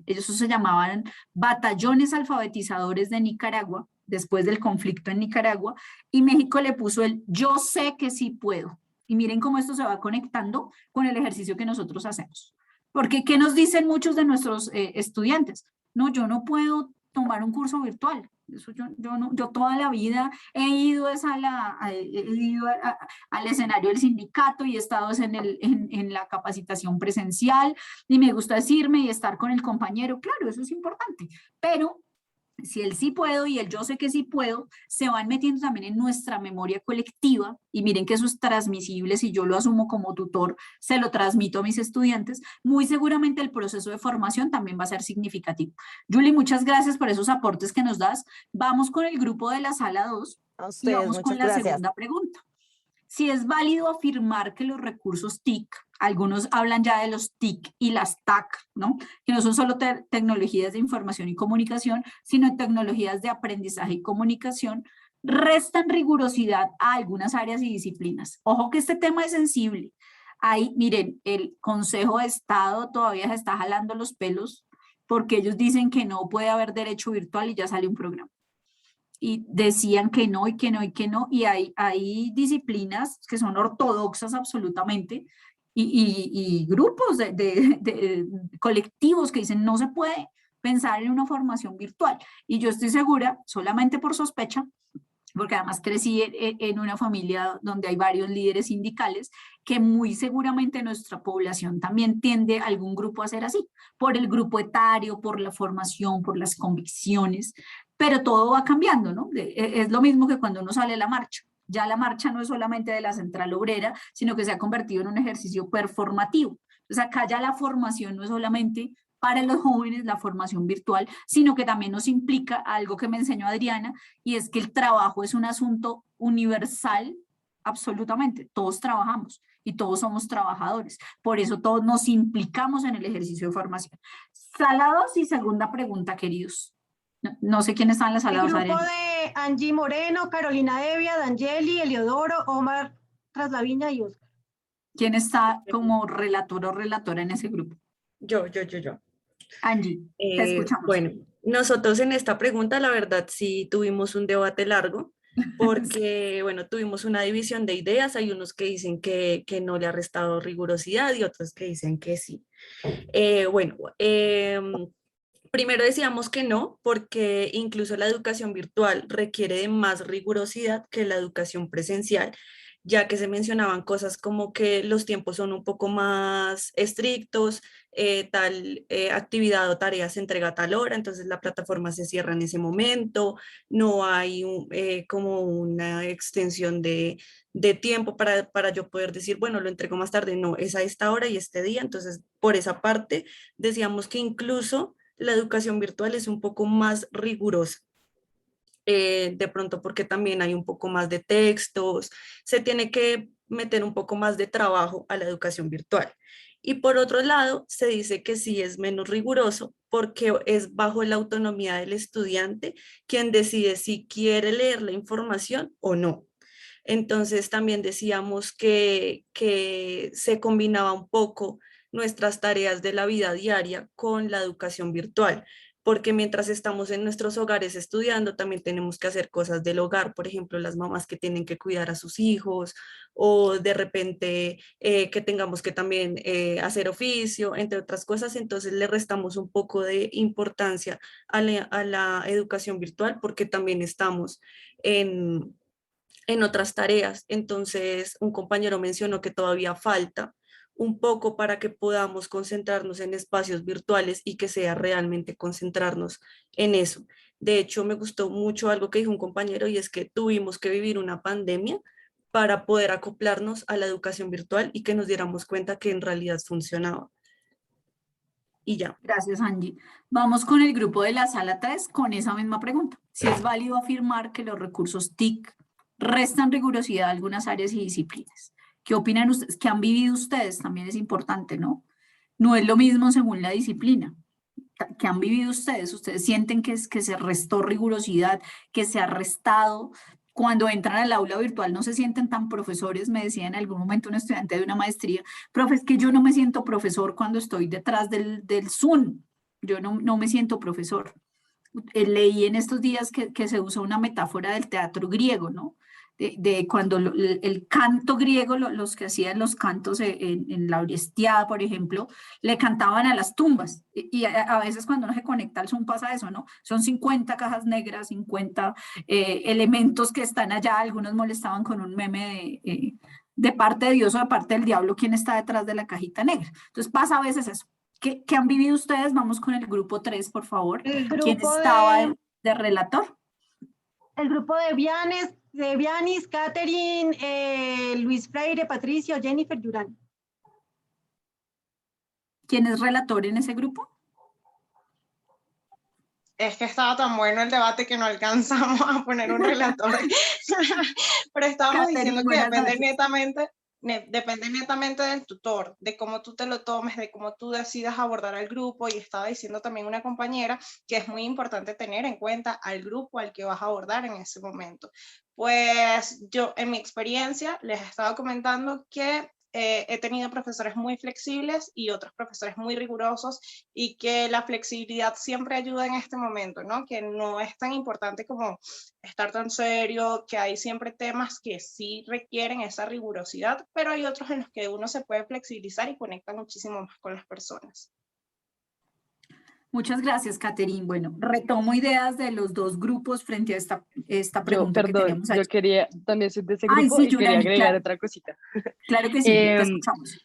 ellos se llamaban batallones alfabetizadores de Nicaragua, después del conflicto en Nicaragua, y México le puso el yo sé que sí puedo. Y miren cómo esto se va conectando con el ejercicio que nosotros hacemos. Porque, ¿qué nos dicen muchos de nuestros estudiantes? No, yo no puedo tomar un curso virtual. Eso yo toda la vida he ido al escenario del sindicato y he estado en la capacitación presencial y me gusta decirme y estar con el compañero. Claro, eso es importante, pero si el sí puedo y el yo sé que sí puedo, se van metiendo también en nuestra memoria colectiva, y miren que eso es transmisible. Si yo lo asumo como tutor, se lo transmito a mis estudiantes, muy seguramente el proceso de formación también va a ser significativo. Julie, muchas gracias por esos aportes que nos das. Vamos con el grupo de la sala 2 y vamos con la segunda pregunta. Si es válido afirmar que los recursos TIC, algunos hablan ya de los TIC y las TAC, ¿no? Que no son solo tecnologías de información y comunicación, sino tecnologías de aprendizaje y comunicación, restan rigurosidad a algunas áreas y disciplinas. Ojo que este tema es sensible. Ahí, miren, el Consejo de Estado todavía se está jalando los pelos porque ellos dicen que no puede haber derecho virtual y ya sale un programa. Y decían que no, y que no, y que no, y hay disciplinas que son ortodoxas absolutamente, y grupos de colectivos que dicen no se puede pensar en una formación virtual. Y yo estoy segura, solamente por sospecha, porque además crecí en una familia donde hay varios líderes sindicales, que muy seguramente nuestra población también tiende a algún grupo a ser así, por el grupo etario, por la formación, por las convicciones, pero todo va cambiando, ¿no? Es lo mismo que cuando uno sale a la marcha. Ya la marcha no es solamente de la central obrera, sino que se ha convertido en un ejercicio performativo. Entonces acá ya la formación no es solamente para los jóvenes, la formación virtual, sino que también nos implica algo que me enseñó Adriana, y es que el trabajo es un asunto universal, absolutamente. Todos trabajamos y todos somos trabajadores. Por eso todos nos implicamos en el ejercicio de formación. Sala 2 y segunda pregunta, queridos. No sé quiénes están en la sala 2. El grupo de Angie Moreno, Carolina Evia, D'Angeli, Eliodoro, Omar Traslaviña y Oscar. ¿Quién está como relator o relatora en ese grupo? Yo. Angie, te escuchamos. Bueno, nosotros en esta pregunta, la verdad, sí tuvimos un debate largo, porque, bueno, tuvimos una división de ideas. Hay unos que dicen que no le ha restado rigurosidad y otros que dicen que sí. Primero decíamos que no, porque incluso la educación virtual requiere de más rigurosidad que la educación presencial, ya que se mencionaban cosas como que los tiempos son un poco más estrictos, tal actividad o tarea se entrega a tal hora, entonces la plataforma se cierra en ese momento, no hay como una extensión de tiempo para yo poder decir, bueno, lo entrego más tarde, no, es a esta hora y este día. Entonces por esa parte decíamos que incluso la educación virtual es un poco más rigurosa. De pronto porque también hay un poco más de textos, se tiene que meter un poco más de trabajo a la educación virtual. Y por otro lado, se dice que sí es menos riguroso porque es bajo la autonomía del estudiante quien decide si quiere leer la información o no. Entonces también decíamos que se combinaba un poco nuestras tareas de la vida diaria con la educación virtual, porque mientras estamos en nuestros hogares estudiando, también tenemos que hacer cosas del hogar, por ejemplo, las mamás que tienen que cuidar a sus hijos, o de repente que tengamos que también hacer oficio, entre otras cosas. Entonces le restamos un poco de importancia a la educación virtual, porque también estamos en otras tareas. Entonces un compañero mencionó que todavía falta un poco para que podamos concentrarnos en espacios virtuales y que sea realmente concentrarnos en eso. De hecho, me gustó mucho algo que dijo un compañero, y es que tuvimos que vivir una pandemia para poder acoplarnos a la educación virtual y que nos diéramos cuenta que en realidad funcionaba. Y ya. Gracias, Angie. Vamos con el grupo de la sala 3 con esa misma pregunta. Si es válido afirmar que los recursos TIC restan rigurosidad a algunas áreas y disciplinas. ¿Qué opinan ustedes? ¿Qué han vivido ustedes? También es importante, ¿no? No es lo mismo según la disciplina. ¿Qué han vivido ustedes? ¿Ustedes sienten que se restó rigurosidad, que se ha restado, cuando entran al aula virtual no se sienten tan profesores. Me decía en algún momento un estudiante de una maestría, profe, es que yo no me siento profesor cuando estoy detrás del Zoom, yo no me siento profesor. Leí en estos días que se usa una metáfora del teatro griego, ¿no? De cuando el canto griego, los que hacían los cantos en la Orestiada, por ejemplo, le cantaban a las tumbas. Y a veces cuando uno se conecta al Zoom pasa eso, ¿no? Son 50 cajas negras, 50 elementos que están allá. Algunos molestaban con un meme de parte de Dios o de parte del diablo, ¿quién está detrás de la cajita negra? Entonces pasa a veces eso. ¿Qué han vivido ustedes? Vamos con el grupo 3, por favor. ¿Quién estaba de relator? El grupo de Vianis, Catherine, Luis Freire, Patricio, Jennifer Durán. ¿Quién es relator en ese grupo? Es que estaba tan bueno el debate que no alcanzamos a poner un relator. Pero estábamos diciendo que depende netamente del tutor, de cómo tú te lo tomes, de cómo tú decidas abordar al grupo. Y estaba diciendo también una compañera que es muy importante tener en cuenta al grupo al que vas a abordar en ese momento. Pues yo, en mi experiencia, les he estado comentando que he tenido profesores muy flexibles y otros profesores muy rigurosos, y que la flexibilidad siempre ayuda en este momento, ¿no? Que no es tan importante como estar tan serio, que hay siempre temas que sí requieren esa rigurosidad, pero hay otros en los que uno se puede flexibilizar y conecta muchísimo más con las personas. Muchas gracias, Catherine. Bueno, retomo ideas de los dos grupos frente a esta pregunta que tenemos ahí. Yo quería también ser de ese grupo y quería agregar otra cosita. Claro que sí, te escuchamos.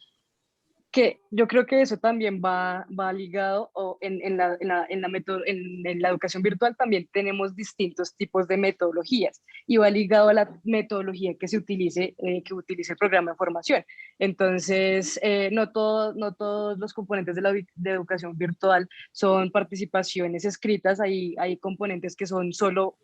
Que yo creo que eso también va ligado en la educación virtual. También tenemos distintos tipos de metodologías y va ligado a la metodología que utilice el programa de formación. Entonces, no todos los componentes de educación virtual son participaciones escritas. Hay componentes que son solo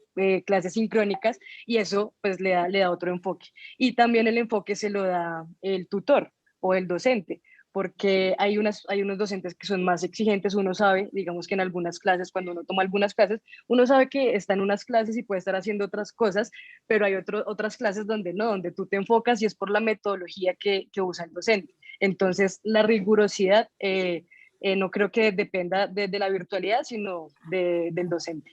clases sincrónicas, y eso pues le da otro enfoque. Y también el enfoque se lo da el tutor o el docente, porque hay unos docentes que son más exigentes. Uno sabe, digamos que en algunas clases, cuando uno toma algunas clases, uno sabe que está en unas clases y puede estar haciendo otras cosas, pero hay otras clases donde no, donde tú te enfocas y es por la metodología que usa el docente. Entonces, la rigurosidad no creo que dependa de la virtualidad, sino del docente.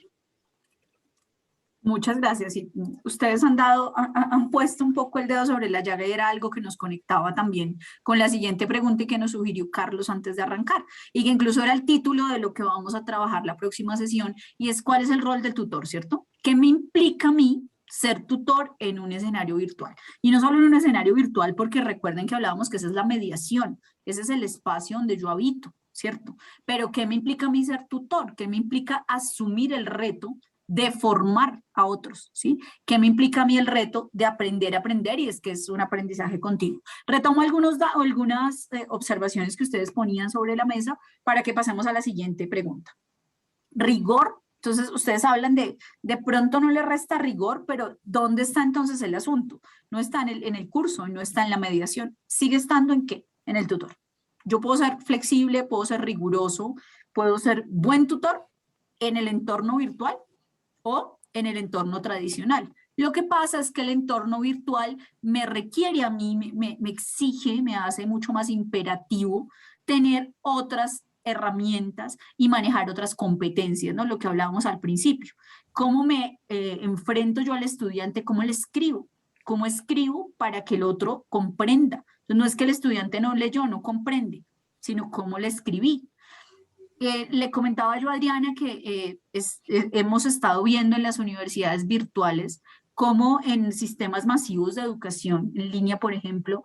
Muchas gracias. Y ustedes han puesto un poco el dedo sobre la llaga, y era algo que nos conectaba también con la siguiente pregunta y que nos sugirió Carlos antes de arrancar, y que incluso era el título de lo que vamos a trabajar la próxima sesión, y es ¿cuál es el rol del tutor, cierto? ¿Qué me implica a mí ser tutor en un escenario virtual? Y no solo en un escenario virtual, porque recuerden que hablábamos que esa es la mediación, ese es el espacio donde yo habito, ¿cierto? Pero ¿qué me implica a mí ser tutor? ¿Qué me implica asumir el reto de formar a otros, ¿sí? ¿Qué me implica a mí el reto de aprender a aprender? Y es que es un aprendizaje continuo. Retomo algunas observaciones que ustedes ponían sobre la mesa para que pasemos a la siguiente pregunta. Rigor. Entonces, ustedes hablan de pronto no le resta rigor, pero ¿dónde está entonces el asunto? No está en el curso, no está en la mediación. ¿Sigue estando en qué? En el tutor. Yo puedo ser flexible, puedo ser riguroso, puedo ser buen tutor en el entorno virtual o en el entorno tradicional. Lo que pasa es que el entorno virtual me requiere a mí, me exige, me hace mucho más imperativo tener otras herramientas y manejar otras competencias, ¿no? Lo que hablábamos al principio. ¿Cómo me enfrento yo al estudiante? ¿Cómo le escribo? ¿Cómo escribo para que el otro comprenda? Entonces, no es que el estudiante no leyó, no comprende, sino cómo le escribí. Le comentaba yo a Adriana que hemos estado viendo en las universidades virtuales cómo en sistemas masivos de educación en línea, por ejemplo,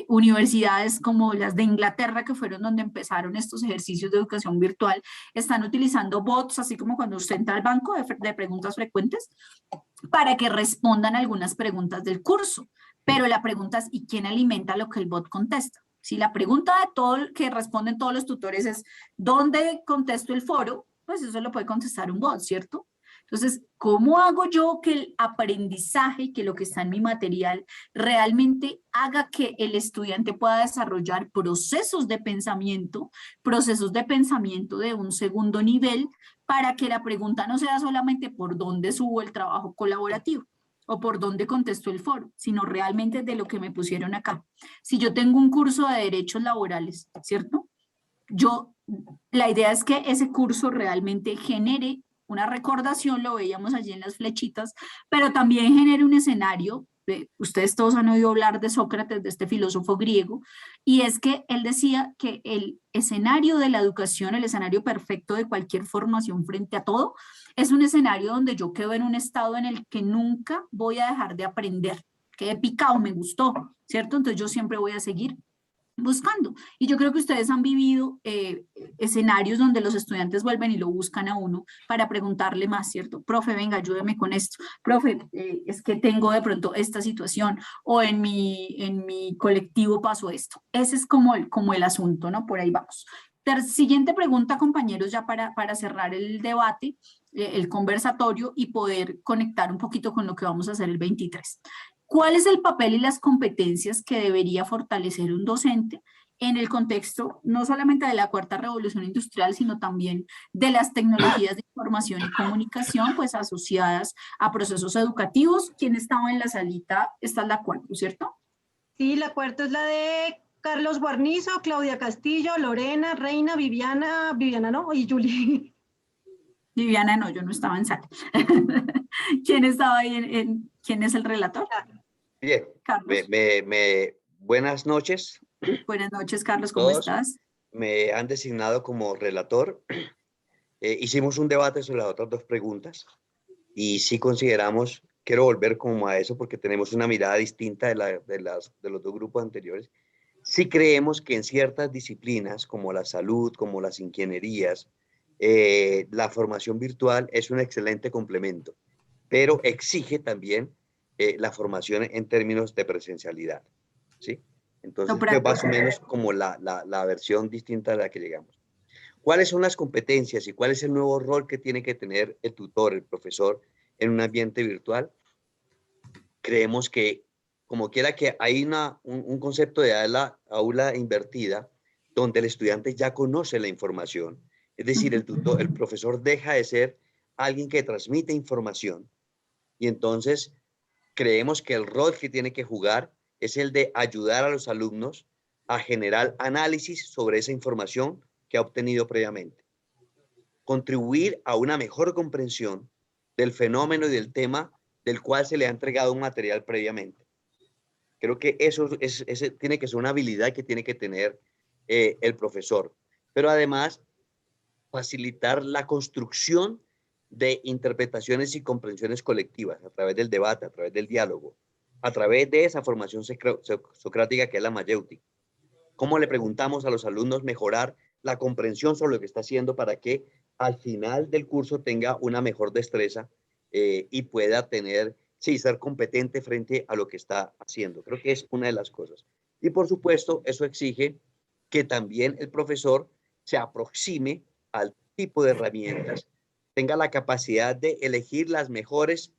universidades como las de Inglaterra, que fueron donde empezaron estos ejercicios de educación virtual, están utilizando bots, así como cuando usted entra al banco de preguntas frecuentes, para que respondan algunas preguntas del curso. Pero la pregunta es, ¿y quién alimenta lo que el bot contesta? Si la pregunta de todo que responden todos los tutores es ¿dónde contesto el foro? Pues eso lo puede contestar un bot, ¿cierto? Entonces, ¿cómo hago yo que el aprendizaje, que lo que está en mi material, realmente haga que el estudiante pueda desarrollar procesos de pensamiento de un segundo nivel, para que la pregunta no sea solamente por dónde subo el trabajo colaborativo? o por dónde contesto el foro, sino realmente de lo que me pusieron acá. Si yo tengo un curso de derechos laborales, ¿cierto? La idea es que ese curso realmente genere una recordación, lo veíamos allí en las flechitas, pero también genere un escenario. Ustedes todos han oído hablar de Sócrates, de este filósofo griego, y es que él decía que el escenario de la educación, el escenario perfecto de cualquier formación frente a todo, es un escenario donde yo quedo en un estado en el que nunca voy a dejar de aprender. Quedé picado, me gustó, ¿cierto? Entonces yo siempre voy a seguir buscando. Y yo creo que ustedes han vivido escenarios donde los estudiantes vuelven y lo buscan a uno para preguntarle más, ¿cierto? Profe, venga, ayúdeme con esto. Profe, es que tengo de pronto esta situación, o en mi colectivo pasó esto. Ese es como el asunto, ¿no? Por ahí vamos. Siguiente pregunta, compañeros, ya para cerrar el debate, el conversatorio y poder conectar un poquito con lo que vamos a hacer el 23. ¿Cuál es el papel y las competencias que debería fortalecer un docente en el contexto no solamente de la cuarta revolución industrial, sino también de las tecnologías de información y comunicación, pues asociadas a procesos educativos? ¿Quién estaba en la salita? Esta es la cuarta, ¿cierto? Sí, la cuarta es la de Carlos Guarnizo, Claudia Castillo, Lorena, Reina, Viviana no, y Julie. Viviana no, yo no estaba en sala. ¿Quién estaba ahí ¿quién es el relator? Bien, Carlos. Buenas noches. Buenas noches, Carlos, ¿cómo estás? Me han designado como relator. Hicimos un debate sobre las otras dos preguntas y sí consideramos, quiero volver como a eso porque tenemos una mirada distinta de los dos grupos anteriores. Sí creemos que en ciertas disciplinas como la salud, como las ingenierías, la formación virtual es un excelente complemento, pero exige también la formación en términos de presencialidad, ¿sí? Entonces, es más o menos como la versión distinta a la que llegamos. ¿Cuáles son las competencias y cuál es el nuevo rol que tiene que tener el tutor, el profesor, en un ambiente virtual? Creemos que, como quiera que hay un concepto de aula invertida, donde el estudiante ya conoce la información. Es decir, el profesor deja de ser alguien que transmite información y entonces creemos que el rol que tiene que jugar es el de ayudar a los alumnos a generar análisis sobre esa información que ha obtenido previamente. Contribuir a una mejor comprensión del fenómeno y del tema del cual se le ha entregado un material previamente. Creo que eso tiene que ser una habilidad que tiene que tener el profesor. Pero además, facilitar la construcción de interpretaciones y comprensiones colectivas a través del debate, a través del diálogo, a través de esa formación socrática que es la mayéutica. ¿Cómo le preguntamos a los alumnos mejorar la comprensión sobre lo que está haciendo para que al final del curso tenga una mejor destreza y pueda ser competente frente a lo que está haciendo? Creo que es una de las cosas. Y por supuesto, eso exige que también el profesor se aproxime al tipo de herramientas, tenga la capacidad de elegir los mejores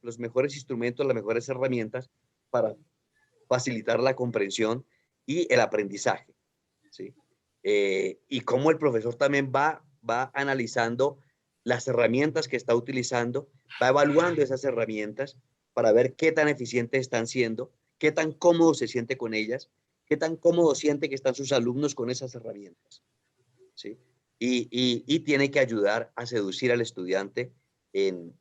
instrumentos, las mejores herramientas para facilitar la comprensión y el aprendizaje, ¿sí? Y cómo el profesor también va analizando las herramientas que está utilizando, va evaluando esas herramientas para ver qué tan eficientes están siendo, qué tan cómodo se siente con ellas, qué tan cómodo siente que están sus alumnos con esas herramientas, ¿sí? Y tiene que ayudar a seducir al estudiante en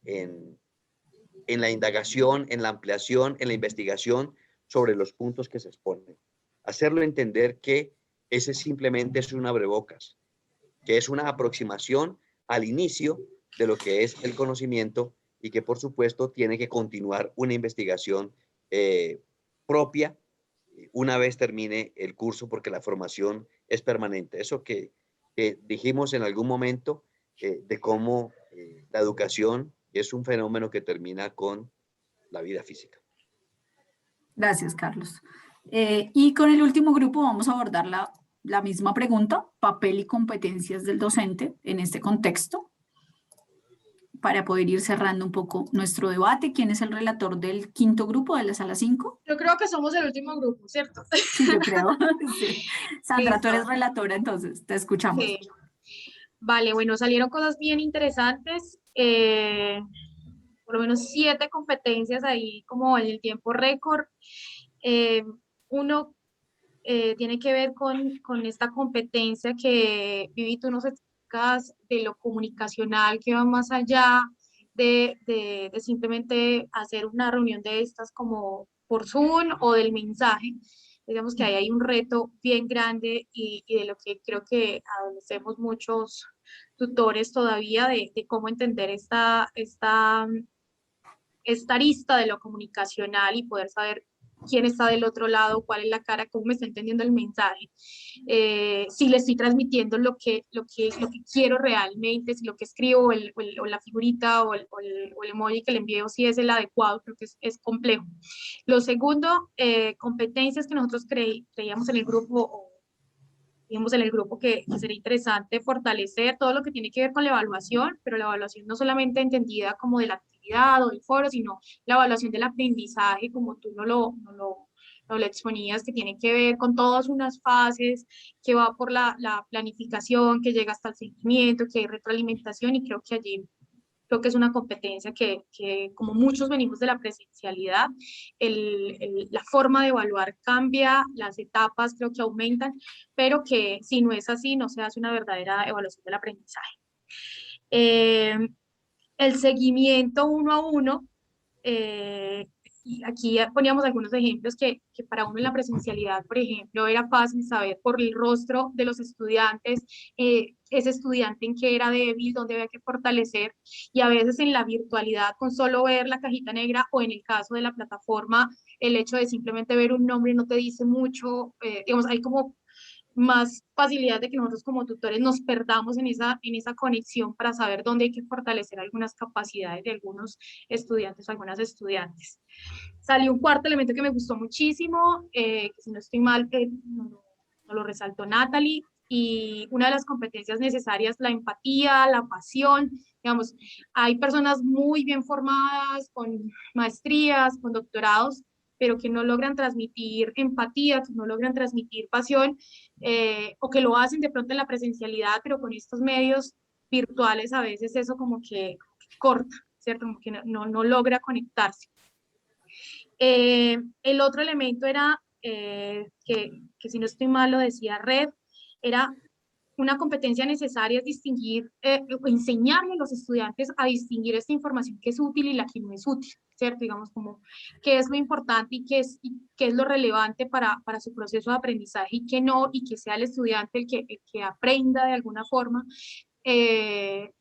la indagación, en la ampliación, en la investigación sobre los puntos que se exponen. Hacerlo entender que ese simplemente es un abrebocas, que es una aproximación al inicio de lo que es el conocimiento y que por supuesto tiene que continuar una investigación propia una vez termine el curso, porque la formación es permanente. Eso que dijimos en algún momento de cómo la educación es un fenómeno que termina con la vida física. Gracias, Carlos. Y con el último grupo vamos a abordar la misma pregunta, papel y competencias del docente en este contexto, para poder ir cerrando un poco nuestro debate. ¿Quién es el relator del quinto grupo de la sala 5? Yo creo que somos el último grupo, ¿cierto? Sí, yo creo. Sí. Sandra, Listo. tú eres relatora, entonces te escuchamos. Sí. Vale, bueno, salieron cosas bien interesantes. por lo menos 7 competencias ahí como en el tiempo récord. Uno tiene que ver con esta competencia que, Vivi, tú nos explicas de lo comunicacional, que va más allá de simplemente hacer una reunión de estas como por Zoom o del mensaje. Digamos que ahí hay un reto bien grande y de lo que creo que adolecemos muchos tutores todavía de cómo entender esta arista de lo comunicacional y poder saber quién está del otro lado, cuál es la cara, cómo me está entendiendo el mensaje, si le estoy transmitiendo lo que quiero realmente, si lo que escribo o la figurita o el emoji que le envío, si es el adecuado, creo que es complejo. Lo segundo, competencias que nosotros creíamos en el grupo, digamos en el grupo que sería interesante fortalecer todo lo que tiene que ver con la evaluación, pero la evaluación no solamente entendida como de la actividad o del foro, sino la evaluación del aprendizaje, como tú no lo exponías, que tiene que ver con todas unas fases, que va por la planificación, que llega hasta el seguimiento, que hay retroalimentación, y creo que allí es una competencia que como muchos venimos de la presencialidad, la forma de evaluar cambia, las etapas creo que aumentan, pero que si no es así, no se hace una verdadera evaluación del aprendizaje. El seguimiento 1 a 1, y aquí poníamos algunos ejemplos que para uno en la presencialidad, por ejemplo, era fácil saber por el rostro de los estudiantes, ese estudiante en qué era débil, dónde había que fortalecer, y a veces en la virtualidad, con solo ver la cajita negra, o en el caso de la plataforma, el hecho de simplemente ver un nombre no te dice mucho, digamos, hay como más facilidad de que nosotros como tutores nos perdamos en esa conexión para saber dónde hay que fortalecer algunas capacidades de algunos estudiantes o algunas estudiantes. Salió un cuarto elemento que me gustó muchísimo, que si no estoy mal, no lo resaltó Natalie, y una de las competencias necesarias, la empatía, la pasión. Digamos, hay personas muy bien formadas, con maestrías, con doctorados, pero que no logran transmitir empatía, que no logran transmitir pasión, o que lo hacen de pronto en la presencialidad, pero con estos medios virtuales a veces eso como que corta, ¿cierto? Como que no logra conectarse. El otro elemento era, que si no estoy mal lo decía Red, era una competencia necesaria es distinguir, enseñarle a los estudiantes a distinguir esta información que es útil y la que no es útil, ¿cierto? Digamos, como qué es lo importante y qué es lo relevante para su proceso de aprendizaje y qué no, y que sea el estudiante el que aprenda de alguna forma, de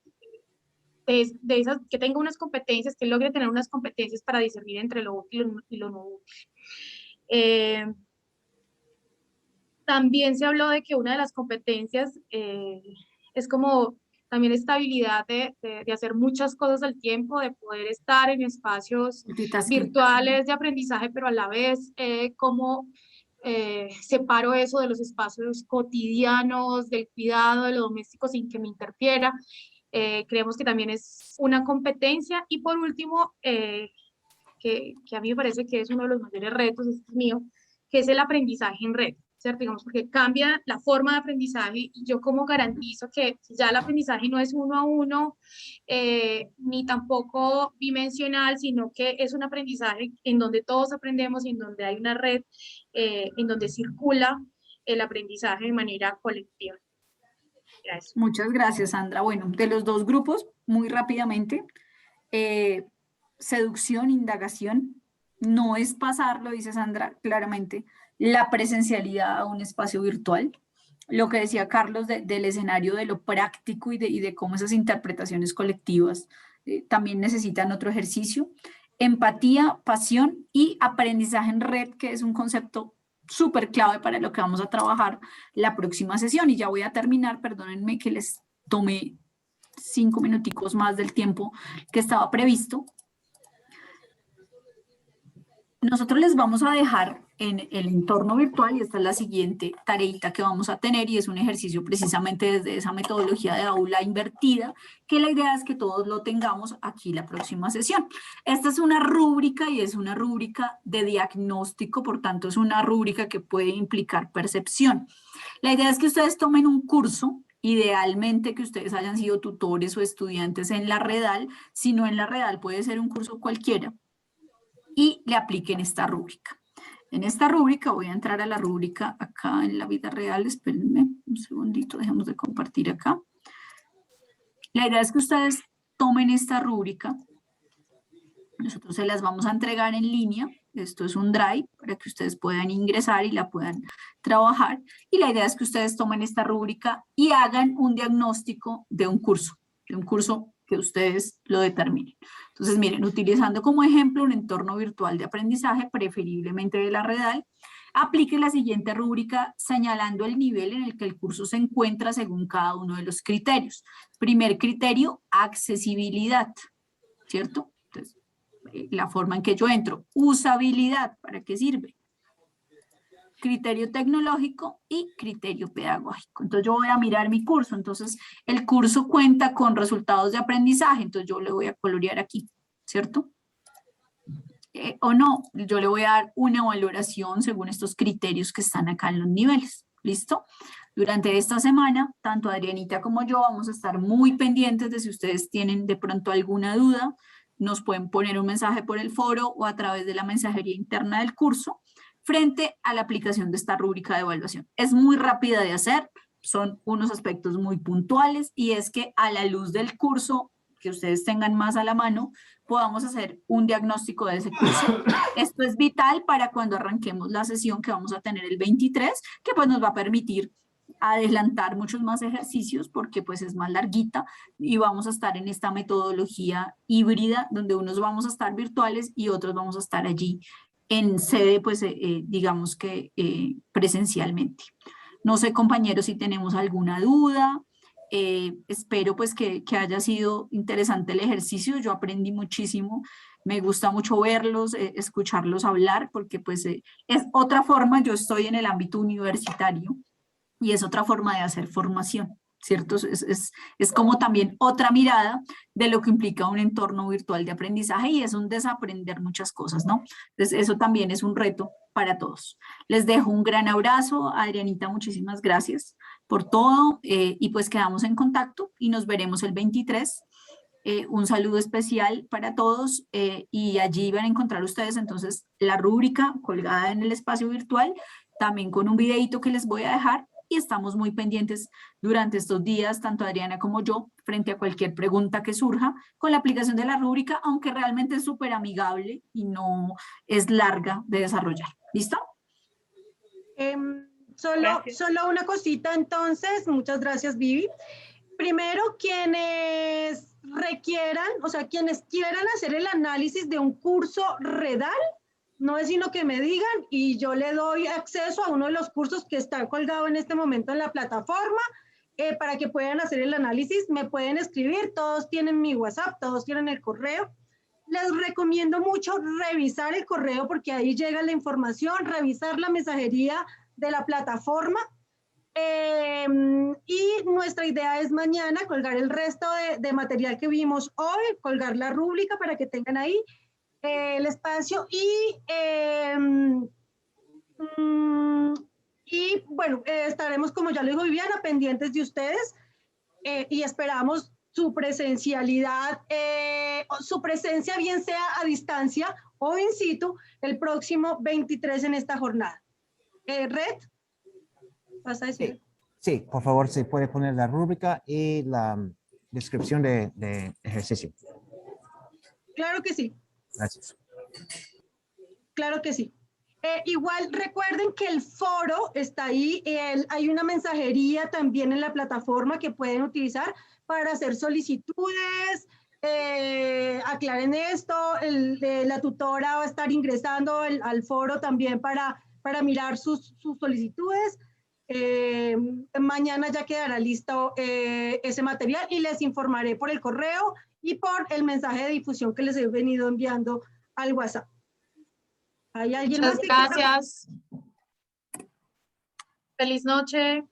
esas, que tenga unas competencias, que logre tener unas competencias para discernir entre lo útil y lo no útil. También se habló de que una de las competencias es como también esta habilidad de hacer muchas cosas al tiempo, de poder estar en espacios virtuales de aprendizaje, pero a la vez cómo separo eso de los espacios cotidianos, del cuidado, de lo doméstico sin que me interfiera. Creemos que también es una competencia. Y por último, que a mí me parece que es uno de los mayores retos, este es mío, que es el aprendizaje en red, ¿cierto? Digamos, porque cambia la forma de aprendizaje, y yo como garantizo que ya el aprendizaje no es 1 a 1, ni tampoco bidimensional, sino que es un aprendizaje en donde todos aprendemos y en donde hay una red, en donde circula el aprendizaje de manera colectiva. Gracias. Muchas gracias, Sandra. Bueno, de los dos grupos, muy rápidamente, seducción, indagación, no es pasar, lo dice Sandra claramente, la presencialidad a un espacio virtual. Lo que decía Carlos del escenario de lo práctico y de cómo esas interpretaciones colectivas también necesitan otro ejercicio. Empatía, pasión y aprendizaje en red, que es un concepto súper clave para lo que vamos a trabajar la próxima sesión. Y ya voy a terminar, perdónenme que les tomé 5 minuticos más del tiempo que estaba previsto. Nosotros les vamos a dejar en el entorno virtual, y esta es la siguiente tareita que vamos a tener, y es un ejercicio precisamente desde esa metodología de aula invertida, que la idea es que todos lo tengamos aquí la próxima sesión. Esta es una rúbrica, y es una rúbrica de diagnóstico, por tanto es una rúbrica que puede implicar percepción. La idea es que ustedes tomen un curso Idealmente que ustedes hayan sido tutores o estudiantes en la Redal, si no en la Redal puede ser un curso cualquiera, y le apliquen esta rúbrica. En esta rúbrica, voy a entrar a la rúbrica acá en la vida real, espérenme un segundito, dejemos de compartir acá. La idea es que ustedes tomen esta rúbrica, nosotros se las vamos a entregar en línea, esto es un Drive para que ustedes puedan ingresar y la puedan trabajar, y la idea es que ustedes tomen esta rúbrica y hagan un diagnóstico de un curso que ustedes lo determinen. Entonces, miren, utilizando como ejemplo un entorno virtual de aprendizaje, preferiblemente de la Redal, aplique la siguiente rúbrica señalando el nivel en el que el curso se encuentra según cada uno de los criterios. Primer criterio, accesibilidad, ¿cierto? Entonces, la forma en que yo entro, usabilidad, ¿para qué sirve? Criterio tecnológico y criterio pedagógico. Entonces yo voy a mirar mi curso, entonces el curso cuenta con resultados de aprendizaje, entonces yo le voy a colorear aquí, ¿cierto? O no, yo le voy a dar una valoración según estos criterios que están acá en los niveles, ¿listo? Durante esta semana, tanto Adrianita como yo vamos a estar muy pendientes de si ustedes tienen de pronto alguna duda, nos pueden poner un mensaje por el foro o a través de la mensajería interna del curso, frente a la aplicación de esta rúbrica de evaluación. Es muy rápida de hacer, son unos aspectos muy puntuales y es que a la luz del curso que ustedes tengan más a la mano, podamos hacer un diagnóstico de ese curso. Esto es vital para cuando arranquemos la sesión que vamos a tener el 23, que pues nos va a permitir adelantar muchos más ejercicios porque pues es más larguita y vamos a estar en esta metodología híbrida donde unos vamos a estar virtuales y otros vamos a estar allí en sede, pues digamos que presencialmente. No sé, compañeros, si tenemos alguna duda. Espero pues que haya sido interesante el ejercicio. Yo aprendí muchísimo. Me gusta mucho verlos, escucharlos hablar, porque pues es otra forma. Yo estoy en el ámbito universitario y es otra forma de hacer formación, ¿cierto? Es como también otra mirada de lo que implica un entorno virtual de aprendizaje y es un desaprender muchas cosas, ¿no? Entonces, eso también es un reto para todos. Les dejo un gran abrazo. Adrianita, muchísimas gracias por todo y pues quedamos en contacto y nos veremos el 23. Un saludo especial para todos y allí van a encontrar ustedes entonces la rúbrica colgada en el espacio virtual, también con un videito que les voy a dejar. Y estamos muy pendientes durante estos días, tanto Adriana como yo, frente a cualquier pregunta que surja con la aplicación de la rúbrica, aunque realmente es súper amigable y no es larga de desarrollar. ¿Listo? Solo una cosita entonces, muchas gracias Vivi. Primero, quienes requieran, o sea, quienes quieran hacer el análisis de un curso Redal, no es sino que me digan y yo le doy acceso a uno de los cursos que está colgado en este momento en la plataforma para que puedan hacer el análisis. Me pueden escribir, todos tienen mi WhatsApp, todos tienen el correo. Les recomiendo mucho revisar el correo porque ahí llega la información, revisar la mensajería de la plataforma. Y nuestra idea es mañana colgar el resto de material que vimos hoy, colgar la rúbrica para que tengan ahí el espacio y bueno, estaremos, como ya lo dijo Viviana, pendientes de ustedes y esperamos su presencialidad, su presencia bien sea a distancia o in situ el próximo 23 en esta jornada. Red, ¿vas a decir? Sí, por favor, se puede poner la rúbrica y la descripción de ejercicio. Claro que sí. Gracias. Claro que sí. Igual recuerden que el foro está ahí, hay una mensajería también en la plataforma que pueden utilizar para hacer solicitudes, aclaren esto, la tutora va a estar ingresando al foro también para mirar sus solicitudes. Mañana ya quedará listo ese material y les informaré por el correo y por el mensaje de difusión que les he venido enviando al WhatsApp. ¿Hay alguien Muchas más? gracias. Feliz noche.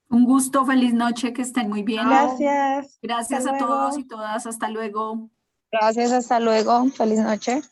Un gusto, feliz noche, que estén muy bien. Gracias. Gracias a todos y todas. Hasta luego. Gracias, hasta luego. Feliz noche.